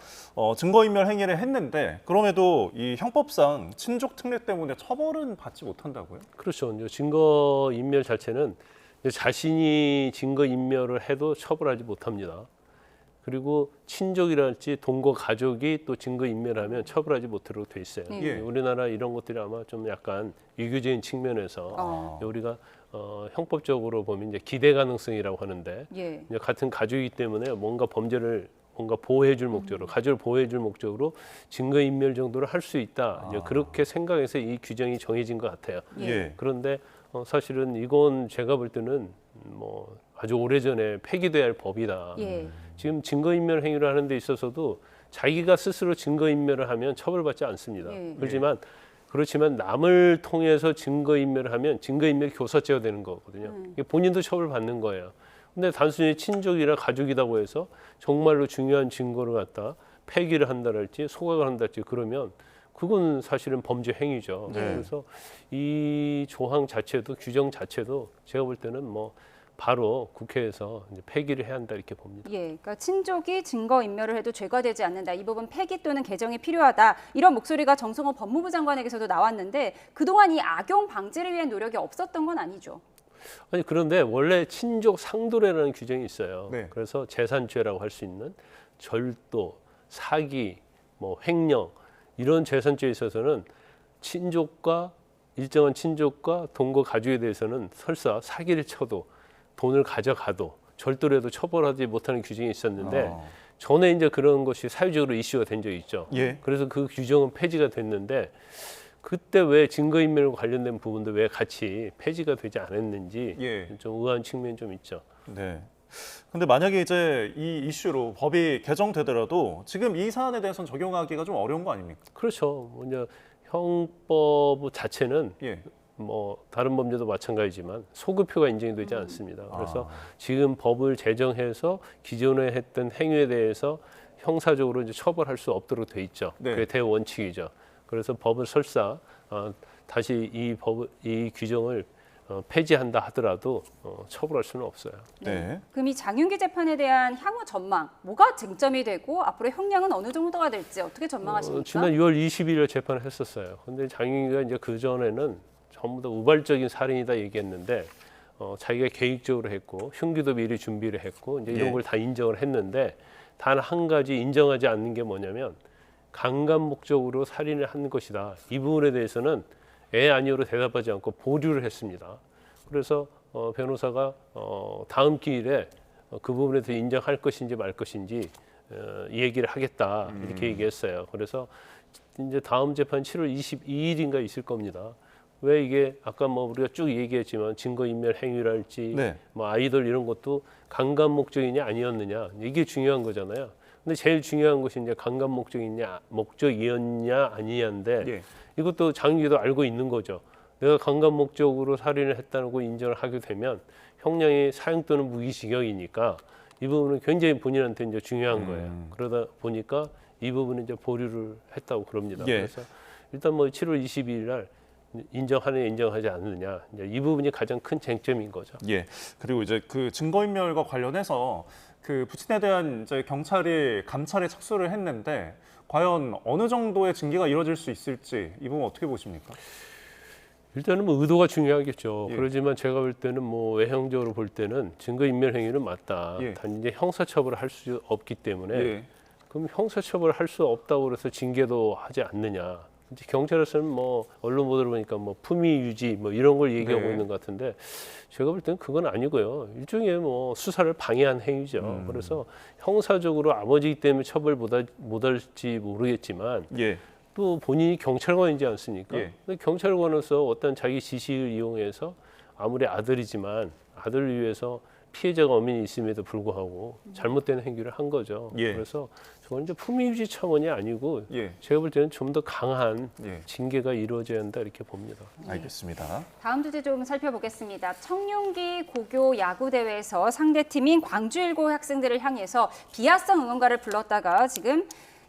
증거인멸 행위를 했는데 그럼에도 이 형법상 친족 특례 때문에 처벌은 받지 못한다고요? 그렇죠. 이제 증거인멸 자체는 이제 자신이 증거인멸을 해도 처벌하지 못합니다. 그리고 친족이랄지 동거 가족이 또 증거인멸하면 처벌하지 못하도록 돼 있어요. 예. 우리나라 이런 것들이 아마 좀 약간 유교적인 측면에서 우리가 형법적으로 보면 이제 기대 가능성이라고 하는데 예. 이제 같은 가족이기 때문에 뭔가 범죄를 뭔가 보호해줄 목적으로 가족을 보호해줄 목적으로 증거인멸 정도를 할 수 있다. 이제 그렇게 생각해서 이 규정이 정해진 것 같아요. 예. 그런데 사실은 이건 제가 볼 때는 뭐 아주 오래전에 폐기돼야 할 법이다. 예. 지금 증거인멸 행위를 하는 데 있어서도 자기가 스스로 증거인멸을 하면 처벌받지 않습니다. 예. 그렇지만 남을 통해서 증거인멸을 하면 증거인멸 교사죄가 되는 거거든요. 이게 본인도 처벌받는 거예요. 근데 단순히 친족이나 가족이라고 해서 정말로 중요한 증거를 갖다 폐기를 한다랄지 소각을 한다랄지 그러면 그건 사실은 범죄 행위죠. 네. 그래서 이 조항 자체도 규정 자체도 제가 볼 때는 뭐 바로 국회에서 이제 폐기를 해야 한다 이렇게 봅니다. 예, 그러니까 친족이 증거 인멸을 해도 죄가 되지 않는다. 이 부분 폐기 또는 개정이 필요하다. 이런 목소리가 정성호 법무부 장관에게서도 나왔는데 그동안 이 악용 방지를 위한 노력이 없었던 건 아니죠. 아니 그런데 원래 친족 상도례라는 규정이 있어요. 네. 그래서 재산죄라고 할 수 있는 절도, 사기, 뭐 횡령 이런 재산죄에 있어서는 친족과 일정한 친족과 동거 가족에 대해서는 설사 사기를 쳐도 돈을 가져가도 절도로 해도 처벌하지 못하는 규정이 있었는데 전에 이제 그런 것이 사회적으로 이슈가 된 적이 있죠. 예. 그래서 그 규정은 폐지가 됐는데 그때 왜 증거인멸과 관련된 부분도 왜 같이 폐지가 되지 않았는지 좀 의아한 측면이 좀 있죠. 네. 근데 만약에 이제 이 이슈로 법이 개정되더라도 지금 이 사안에 대해서는 적용하기가 좀 어려운 거 아닙니까? 그렇죠. 먼저 형법 자체는 예. 뭐 다른 범죄도 마찬가지지만 소급표가 인정이 되지 않습니다. 그래서 지금 법을 제정해서 기존에 했던 행위에 대해서 형사적으로 이제 처벌할 수 없도록 돼 있죠. 네. 그게 대원칙이죠. 그래서 법을 설사 다시 이 규정을 폐지한다 하더라도 처벌할 수는 없어요. 네. 그럼 이 장윤기 재판에 대한 향후 전망, 뭐가 쟁점이 되고 앞으로 형량은 어느 정도가 될지 어떻게 전망하십니까? 지난 6월 20일에 재판을 했었어요. 근데 장윤기가 이제 그 전에는 전부 다 우발적인 살인이다 얘기했는데 자기가 계획적으로 했고 흉기도 미리 준비를 했고 이제 이런 걸 다 인정을 했는데 단 한 가지 인정하지 않는 게 뭐냐면 강간 목적으로 살인을 한 것이다. 이 부분에 대해서는 아니오로 대답하지 않고 보류를 했습니다. 그래서 변호사가 다음 기일에 그 부분에 대해 인정할 것인지 말 것인지 이 얘기를 하겠다 이렇게 얘기했어요. 그래서 이제 다음 재판 7월 22일인가 있을 겁니다. 왜 이게 아까 뭐 우리가 쭉 얘기했지만 증거인멸 행위랄지 뭐 아이돌 이런 것도 강간 목적이냐 아니었느냐 이게 중요한 거잖아요. 근데 제일 중요한 것이 이제 강간 목적이었냐 아니냐인데 이것도 장윤기도 알고 있는 거죠. 내가 강간 목적으로 살인을 했다는 거 인정을 하게 되면 형량이 사형 또는 무기징역이니까 이 부분은 굉장히 본인한테 이제 중요한 거예요. 그러다 보니까 이 부분은 이제 보류를 했다고 그럽니다. 그래서 일단 뭐 7월 22일 날 인정하느냐 인정하지 않느냐 이제 이 부분이 가장 큰 쟁점인 거죠. 예. 그리고 이제 그 증거인멸과 관련해서 그 부친에 대한 이제 경찰이 감찰에 착수를 했는데 과연 어느 정도의 징계가 이루어질 수 있을지 이 부분 어떻게 보십니까? 일단은 뭐 의도가 중요하겠죠. 그렇지만 제가 볼 때는 뭐 외형적으로 볼 때는 증거인멸 행위는 맞다. 단 이제 형사처벌을 할 수 없기 때문에 그럼 형사처벌을 할 수 없다고 해서 징계도 하지 않느냐. 이제 경찰에서는 뭐 언론 보도를 보니까 뭐 품위 유지 뭐 이런 걸 얘기하고 있는 것 같은데 제가 볼 때는 그건 아니고요. 일종의 뭐 수사를 방해한 행위죠. 그래서 형사적으로 아버지이기 때문에 처벌 못할지 모르겠지만 또 본인이 경찰관이지 않습니까? 근데 경찰관으로서 어떤 자기 지시를 이용해서 아무리 아들이지만 아들을 위해서 피해자가 엄연히 있음에도 불구하고 잘못된 행위를 한 거죠. 그래서 저건 이제 품위유지 차원이 아니고 제가 볼 때는 좀 더 강한 징계가 이루어져야 한다 이렇게 봅니다. 알겠습니다. 다음 주제 좀 살펴보겠습니다. 청룡기 고교 야구 대회에서 상대팀인 광주일고 학생들을 향해서 비하성 응원가를 불렀다가 지금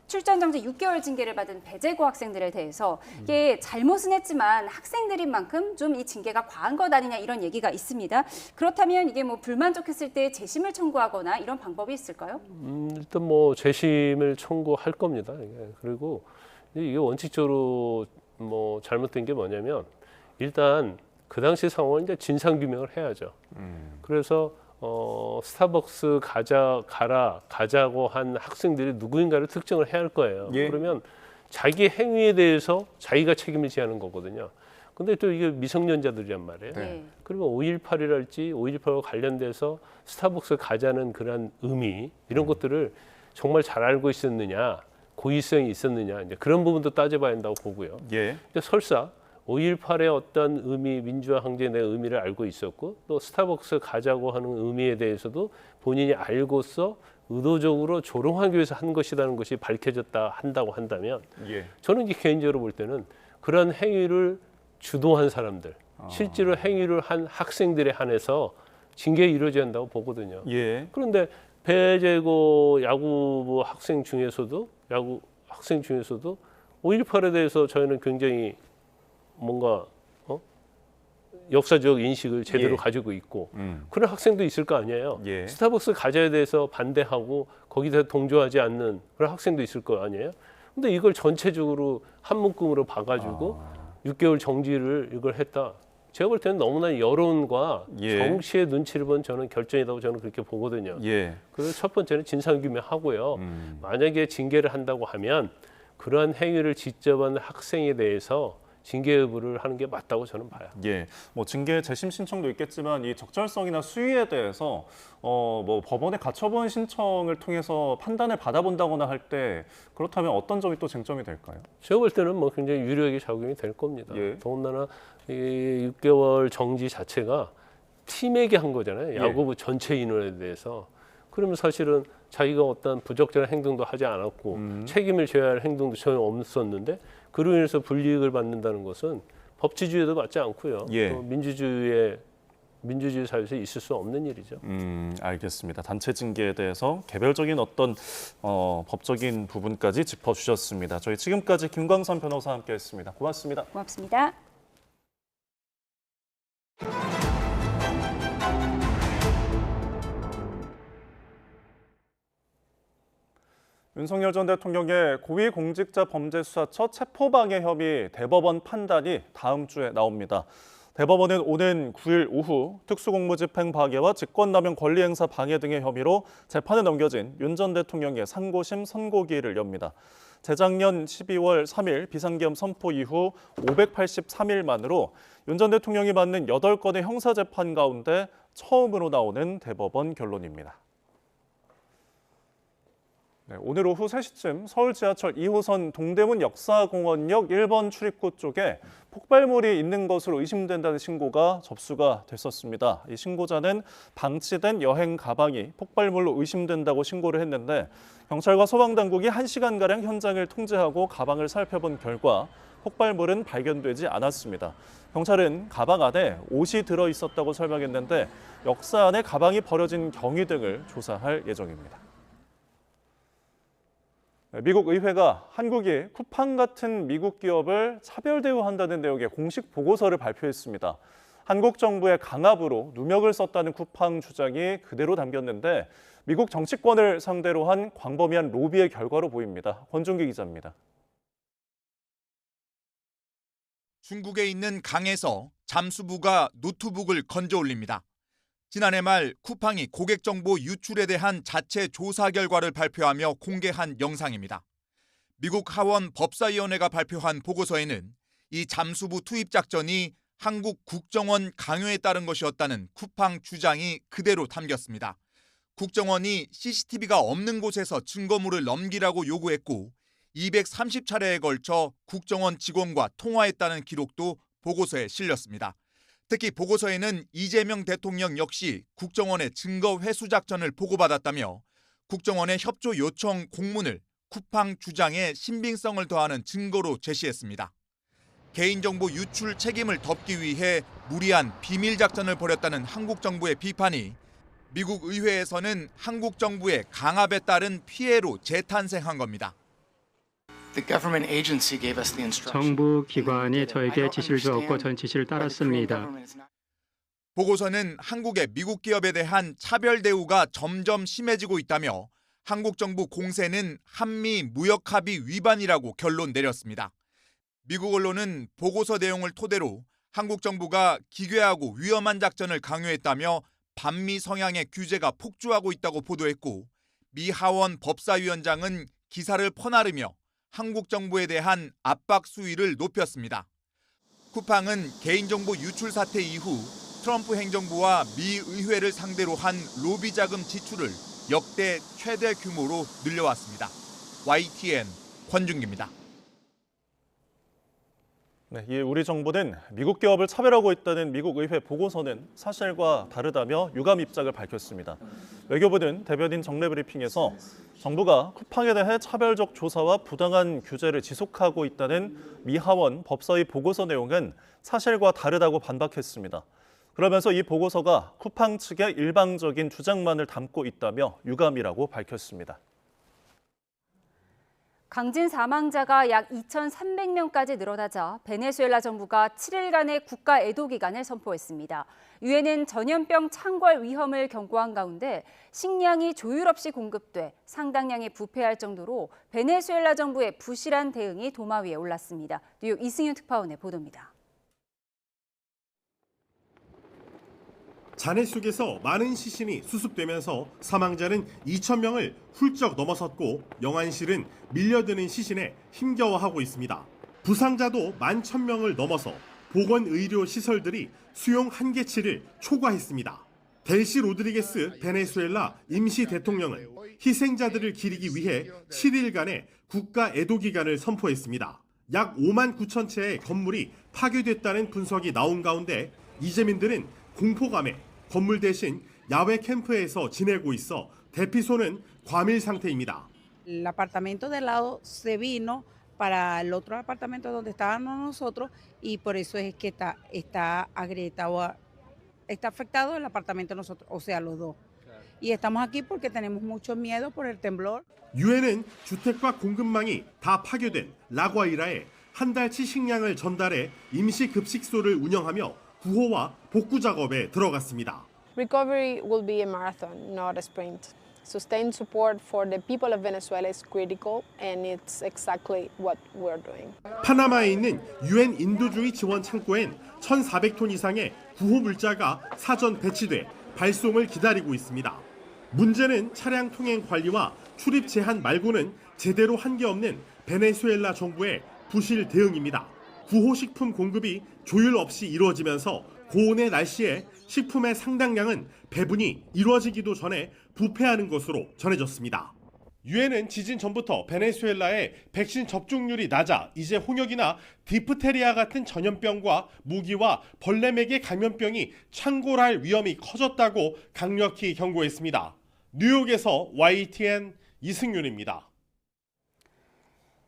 출전 정지 6개월 징계를 받은 배재고 학생들에 대해서 이게 잘못은 했지만 학생들인 만큼 좀 이 징계가 과한 것 아니냐 이런 얘기가 있습니다. 그렇다면 이게 뭐 불만족했을 때 재심을 청구하거나 이런 방법이 있을까요? 일단 뭐 재심을 청구할 겁니다. 그리고 이게 원칙적으로 뭐 잘못된 게 뭐냐면 일단 그 당시 상황은 이제 진상 규명을 해야죠. 그래서 스타벅스 가자고 한 학생들이 누구인가를 특정을 해야 할 거예요. 그러면 자기 행위에 대해서 자기가 책임을 져야 하는 거거든요. 근데 또 이게 미성년자들이란 말이에요. 그러면 5.18이랄지 5.18과 관련돼서 스타벅스 가자는 그런 의미 이런 것들을 정말 잘 알고 있었느냐, 고의성이 있었느냐 이제 그런 부분도 따져봐야 한다고 보고요. 근데 설사 5.18의 어떤 의미, 민주화 항쟁에 대한 의미를 알고 있었고 또 스타벅스 가자고 하는 의미에 대해서도 본인이 알고서 의도적으로 조롱하기 위해서 한 것이라는 것이 밝혀졌다 한다고 한다면 저는 이제 개인적으로 볼 때는 그런 행위를 주도한 사람들, 실제로 행위를 한 학생들에 한해서 징계가 이루어져야 한다고 보거든요. 그런데 배재고 야구부 학생 중에서도 5.18에 대해서 저희는 굉장히 뭔가 역사적 인식을 제대로 가지고 있고 그런 학생도 있을 거 아니에요. 스타벅스 가자에 대해서 반대하고 거기서 동조하지 않는 그런 학생도 있을 거 아니에요. 근데 이걸 전체적으로 한 묶음으로 봐가지고 6개월 정지를 이걸 했다. 제가 볼 때는 너무나 여론과 정치의 눈치를 본 저는 결정이라고 저는 그렇게 보거든요. 그래서 첫 번째는 진상규명하고요. 만약에 징계를 한다고 하면 그러한 행위를 직접 한 학생에 대해서 징계 여부를 하는 게 맞다고 저는 봐요. 예, 뭐 징계 재심 신청도 있겠지만 이 적절성이나 수위에 대해서 뭐 법원에 가처분 신청을 통해서 판단을 받아본다거나 할 때 그렇다면 어떤 점이 또 쟁점이 될까요? 제가 볼 때는 뭐 굉장히 유리하게 작용이 될 겁니다. 예. 더군다나 이 6개월 정지 자체가 팀에게 한 거잖아요. 예. 야구부 전체 인원에 대해서. 그러면 사실은 자기가 어떤 부적절한 행동도 하지 않았고 책임을 져야 할 행동도 전혀 없었는데 그로 인해서 불이익을 받는다는 것은 법치주의에도 맞지 않고요. 예. 또 민주주의 사회에서 있을 수 없는 일이죠. 알겠습니다. 단체 징계에 대해서 개별적인 어떤 법적인 부분까지 짚어주셨습니다. 저희 지금까지 김광선 변호사와 함께했습니다. 고맙습니다. 고맙습니다. 윤석열 전 대통령의 고위공직자범죄수사처 체포방해 혐의 대법원 판단이 다음 주에 나옵니다. 대법원은 오는 9일 오후 특수공무집행 방해와 직권남용 권리행사 방해 등의 혐의로 재판에 넘겨진 윤 전 대통령의 상고심 선고기일을 엽니다. 재작년 12월 3일 비상계엄 선포 이후 583일 만으로 윤 전 대통령이 받는 8건의 형사재판 가운데 처음으로 나오는 대법원 결론입니다. 네, 오늘 오후 3시쯤 서울 지하철 2호선 동대문 역사공원역 1번 출입구 쪽에 폭발물이 있는 것으로 의심된다는 신고가 접수가 됐었습니다. 이 신고자는 방치된 여행 가방이 폭발물로 의심된다고 신고를 했는데 경찰과 소방당국이 1시간가량 현장을 통제하고 가방을 살펴본 결과 폭발물은 발견되지 않았습니다. 경찰은 가방 안에 옷이 들어있었다고 설명했는데 역사 안에 가방이 버려진 경위 등을 조사할 예정입니다. 미국 의회가 한국이 쿠팡 같은 미국 기업을 차별 대우한다는 내용의 공식 보고서를 발표했습니다. 한국 정부의 강압으로 누명을 썼다는 쿠팡 주장이 그대로 담겼는데 미국 정치권을 상대로 한 광범위한 로비의 결과로 보입니다. 권준기 기자입니다. 중국에 있는 강에서 잠수부가 노트북을 건져 올립니다. 지난해 말 쿠팡이 고객 정보 유출에 대한 자체 조사 결과를 발표하며 공개한 영상입니다. 미국 하원 법사위원회가 발표한 보고서에는 이 잠수부 투입 작전이 한국 국정원 강요에 따른 것이었다는 쿠팡 주장이 그대로 담겼습니다. 국정원이 CCTV가 없는 곳에서 증거물을 넘기라고 요구했고 230차례에 걸쳐 국정원 직원과 통화했다는 기록도 보고서에 실렸습니다. 특히 보고서에는 이재명 대통령 역시 국정원의 증거 회수 작전을 보고받았다며 국정원의 협조 요청 공문을 쿠팡 주장에 신빙성을 더하는 증거로 제시했습니다. 개인정보 유출 책임을 덮기 위해 무리한 비밀 작전을 벌였다는 한국 정부의 비판이 미국 의회에서는 한국 정부의 강압에 따른 피해로 재탄생한 겁니다. 정부 기관이 저에게 지시를 주었고 전 지시를 따랐습니다. 보고서는 한국의 미국 기업에 대한 차별 대우가 점점 심해지고 있다며 한국 정부 공세는 한미 무역 합의 위반이라고 결론 내렸습니다. 미국 언론은 보고서 내용을 토대로 한국 정부가 기괴하고 위험한 작전을 강요했다며 반미 성향의 규제가 폭주하고 있다고 보도했고 미 하원 법사위원장은 기사를 퍼나르며 한국 정부에 대한 압박 수위를 높였습니다. 쿠팡은 개인정보 유출 사태 이후 트럼프 행정부와 미 의회를 상대로 한 로비 자금 지출을 역대 최대 규모로 늘려왔습니다. YTN 권준기입니다. 네, 이 우리 정부는 미국 기업을 차별하고 있다는 미국 의회 보고서는 사실과 다르다며 유감 입장을 밝혔습니다. 외교부는 대변인 정례 브리핑에서 정부가 쿠팡에 대해 차별적 조사와 부당한 규제를 지속하고 있다는 미 하원 법사위 보고서 내용은 사실과 다르다고 반박했습니다. 그러면서 이 보고서가 쿠팡 측의 일방적인 주장만을 담고 있다며 유감이라고 밝혔습니다. 강진 사망자가 약 2,300명까지 늘어나자 베네수엘라 정부가 7일간의 국가 애도 기간을 선포했습니다. 유엔은 전염병 창궐 위험을 경고한 가운데 식량이 조율 없이 공급돼 상당량이 부패할 정도로 베네수엘라 정부의 부실한 대응이 도마 위에 올랐습니다. 뉴욕 이승윤 특파원의 보도입니다. 잔해 속에서 많은 시신이 수습되면서 사망자는 2,000명을 훌쩍 넘어섰고 영안실은 밀려드는 시신에 힘겨워하고 있습니다. 부상자도 11,000명을 넘어서 보건의료 시설들이 수용 한계치를 초과했습니다. 델시 로드리게스 베네수엘라 임시 대통령은 희생자들을 기리기 위해 7일간의 국가 애도 기간을 선포했습니다. 약 5만 9천 채의 건물이 파괴됐다는 분석이 나온 가운데 이재민들은 공포감에 건물 대신 야외 캠프에서 지내고 있어 대피소는 과밀 상태입니다. El apartamento de al lado se vino para el otro apartamento donde estábamos nosotros y por eso es que está agrietado, está afectado el apartamento de nosotros, o sea, los dos. Y estamos aquí porque tenemos mucho miedo por el temblor. 유엔은 주택과 공급망이 다 파괴된 라과이라에 한 달치 식량을 전달해 임시 급식소를 운영하며 구호와 복구 작업에 들어갔습니다. Recovery will be a marathon, not a sprint. Sustained support for the people of Venezuela is critical, and it's exactly what we're doing. 파나마에 있는 유엔 인도주의 지원 창고엔 1,400톤 이상의 구호 물자가 사전 배치돼 발송을 기다리고 있습니다. 문제는 차량 통행 관리와 출입 제한 말고는 제대로 한 게 없는 베네수엘라 정부의 부실 대응입니다. 구호식품 공급이 조율 없이 이루어지면서 고온의 날씨에 식품의 상당량은 배분이 이루어지기도 전에 부패하는 것으로 전해졌습니다. 유엔은 지진 전부터 베네수엘라의 백신 접종률이 낮아 이제 홍역이나 디프테리아 같은 전염병과 모기와 벌레맥의 감염병이 창궐할 위험이 커졌다고 강력히 경고했습니다. 뉴욕에서 YTN 이승윤입니다.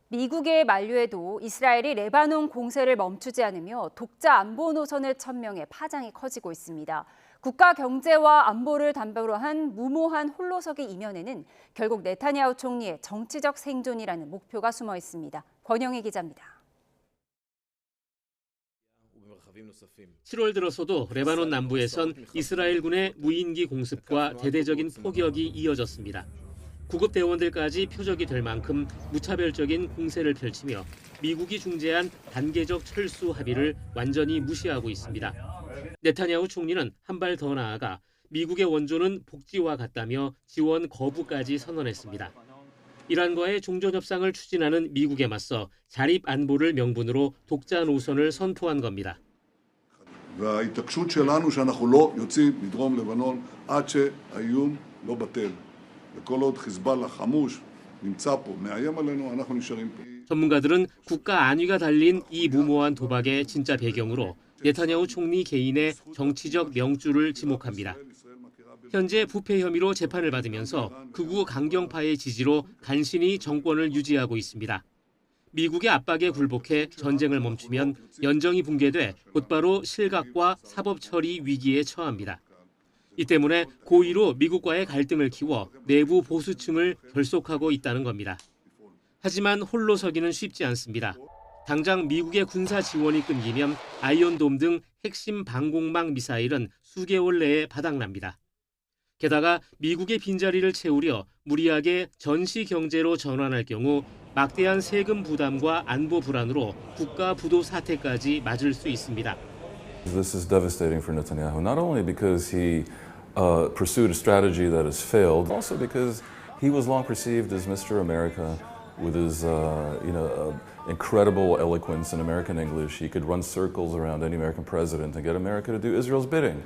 미국의 만류에도 이스라엘이 레바논 공세를 멈추지 않으며 독자 안보 노선을 천명해 파장이 커지고 있습니다. 국가 경제와 안보를 담보로 한 무모한 홀로서기 이면에는 결국 네타냐후 총리의 정치적 생존이라는 목표가 숨어 있습니다. 권영희 기자입니다. 7월 들어서도 레바논 남부에선 이스라엘군의 무인기 공습과 대대적인 포격이 이어졌습니다. 구급 대원들까지 표적이 될 만큼 무차별적인 공세를 펼치며 미국이 중재한 단계적 철수 합의를 완전히 무시하고 있습니다. 네타냐후 총리는 한 발 더 나아가 미국의 원조는 복지와 같다며 지원 거부까지 선언했습니다. 이란과의 종전 협상을 추진하는 미국에 맞서 자립 안보를 명분으로 독자 노선을 선포한 겁니다. וההתעקשות שלנו שאנחנו לא יוצאים מדרום לבנון עד שהאיום לא בטל. וכל עוד חיזבאללה חמוש נמצא פה, מאיים עלינו, אנחנו נשארים פה. 전문가들은 국가 안위가 달린 이 무모한 도박의 진짜 배경으로 네타냐후 총리 개인의 정치적 명주를 지목합니다. 현재 부패 혐의로 재판을 받으면서 극우 강경파의 지지로 간신히 정권을 유지하고 있습니다. 미국의 압박에 굴복해 전쟁을 멈추면 연정이 붕괴돼 곧바로 실각과 사법 처리 위기에 처합니다. 이 때문에 고의로 미국과의 갈등을 키워 내부 보수층을 결속하고 있다는 겁니다. 하지만 홀로 서기는 쉽지 않습니다. 당장 미국의 군사 지원이 끊기면 아이언돔 등 핵심 방공망 미사일은 수개월 내에 바닥납니다. 게다가 미국의 빈자리를 채우려 무리하게 전시 경제로 전환할 경우 막대한 세금 부담과 안보 불안으로 국가 부도 사태까지 맞을 수 있습니다. This is devastating for Netanyahu, not only because he pursued a strategy that has failed, also because he was long perceived as Mr. America with his incredible eloquence in American English. He could run circles around any American president and get America to do Israel's bidding.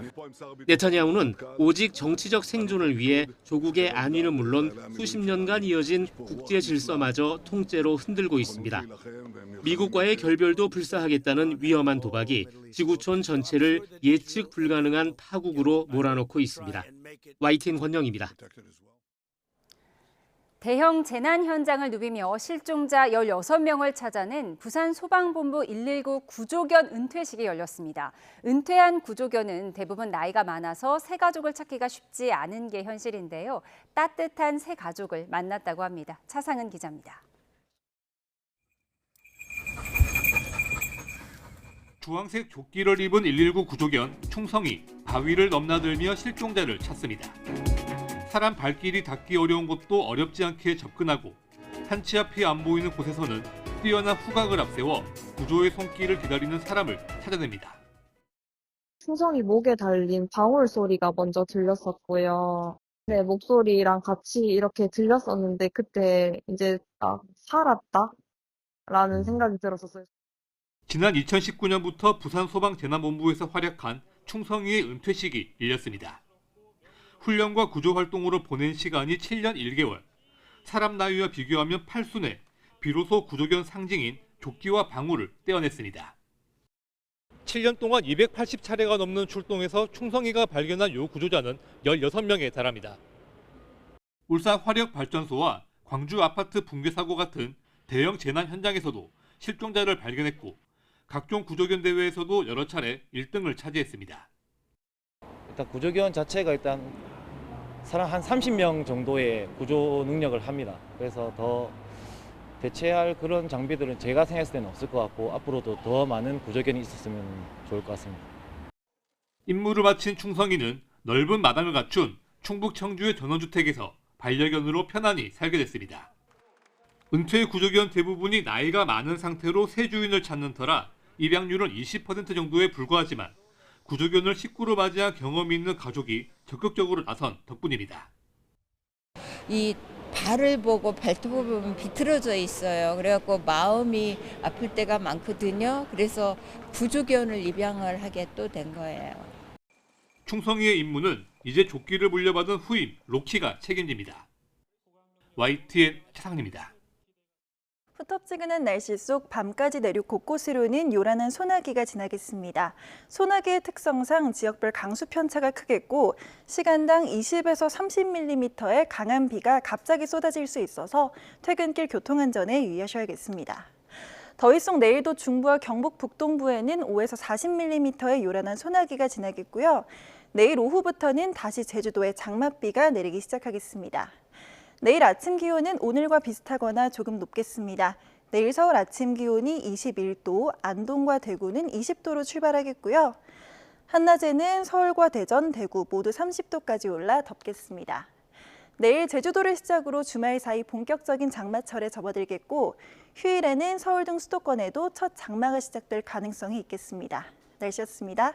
네타냐후는 오직 정치적 생존을 위해 조국의 안위는 물론 수십 년간 이어진 국제 질서마저 통째로 흔들고 있습니다. 미국과의 결별도 불사하겠다는 위험한 도박이 지구촌 전체를 예측 불가능한 파국으로 몰아넣고 있습니다. YTN 권영입니다. 대형 재난 현장을 누비며 실종자 16명을 찾아낸 부산 소방본부 119 구조견 은퇴식이 열렸습니다. 은퇴한 구조견은 대부분 나이가 많아서 새 가족을 찾기가 쉽지 않은 게 현실인데요. 따뜻한 새 가족을 만났다고 합니다. 차상은 기자입니다. 주황색 조끼를 입은 119 구조견 충성이 바위를 넘나들며 실종자를 찾습니다. 사람 발길이 닿기 어려운 곳도 어렵지 않게 접근하고 한치 앞이 안 보이는 곳에서는 뛰어난 후각을 앞세워 구조의 손길을 기다리는 사람을 찾아냅니다. 충성이 목에 달린 방울 소리가 먼저 들렸었고요. 네, 목소리랑 같이 이렇게 들렸었는데 그때 이제 살았다라는 생각이 들었었어요. 지난 2019년부터 부산소방재난본부에서 활약한 충성이의 은퇴식이 열렸습니다. 훈련과 구조활동으로 보낸 시간이 7년 1개월. 사람 나이와 비교하면 8순에 비로소 구조견 상징인 조끼와 방울을 떼어냈습니다. 7년 동안 280차례가 넘는 출동에서 충성이가 발견한 요 구조자는 16명에 달합니다. 울산 화력발전소와 광주 아파트 붕괴 사고 같은 대형 재난 현장에서도 실종자를 발견했고 각종 구조견 대회에서도 여러 차례 1등을 차지했습니다. 일단 구조견 자체가 일단 사람 한 30명 정도의 구조 능력을 합니다. 그래서 더 대체할 그런 장비들은 제가 생각했을 때는 없을 것 같고 앞으로도 더 많은 구조견이 있었으면 좋을 것 같습니다. 임무를 마친 충성이는 넓은 마당을 갖춘 충북 청주의 전원주택에서 반려견으로 편안히 살게 됐습니다. 은퇴 구조견 대부분이 나이가 많은 상태로 새 주인을 찾는 터라 입양률은 20% 정도에 불과하지만 구조견을 식구로 맞이한 경험이 있는 가족이 적극적으로 나선 덕분입니다. 이 발을 보고 발톱을 보면 비틀어져 있어요. 그래갖고 마음이 아플 때가 많거든요. 그래서 구조견을 입양을 하게 또 된 거예요. 충성이의 임무는 이제 조끼를 물려받은 후임 로키가 책임집니다. YTN 최상입니다. 후텁지근한 날씨 속 밤까지 내륙 곳곳으로는 요란한 소나기가 지나겠습니다. 소나기의 특성상 지역별 강수 편차가 크겠고 시간당 20에서 30mm의 강한 비가 갑자기 쏟아질 수 있어서 퇴근길 교통안전에 유의하셔야겠습니다. 더위 속 내일도 중부와 경북 북동부에는 5에서 40mm의 요란한 소나기가 지나겠고요. 내일 오후부터는 다시 제주도에 장맛비가 내리기 시작하겠습니다. 내일 아침 기온은 오늘과 비슷하거나 조금 높겠습니다. 내일 서울 아침 기온이 21도, 안동과 대구는 20도로 출발하겠고요. 한낮에는 서울과 대전, 대구 모두 30도까지 올라 덥겠습니다. 내일 제주도를 시작으로 주말 사이 본격적인 장마철에 접어들겠고 휴일에는 서울 등 수도권에도 첫 장마가 시작될 가능성이 있겠습니다. 날씨였습니다.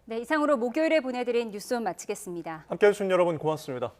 네, 이상으로 목요일에 보내드린 뉴스원 마치겠습니다. 함께해 주신 여러분 고맙습니다.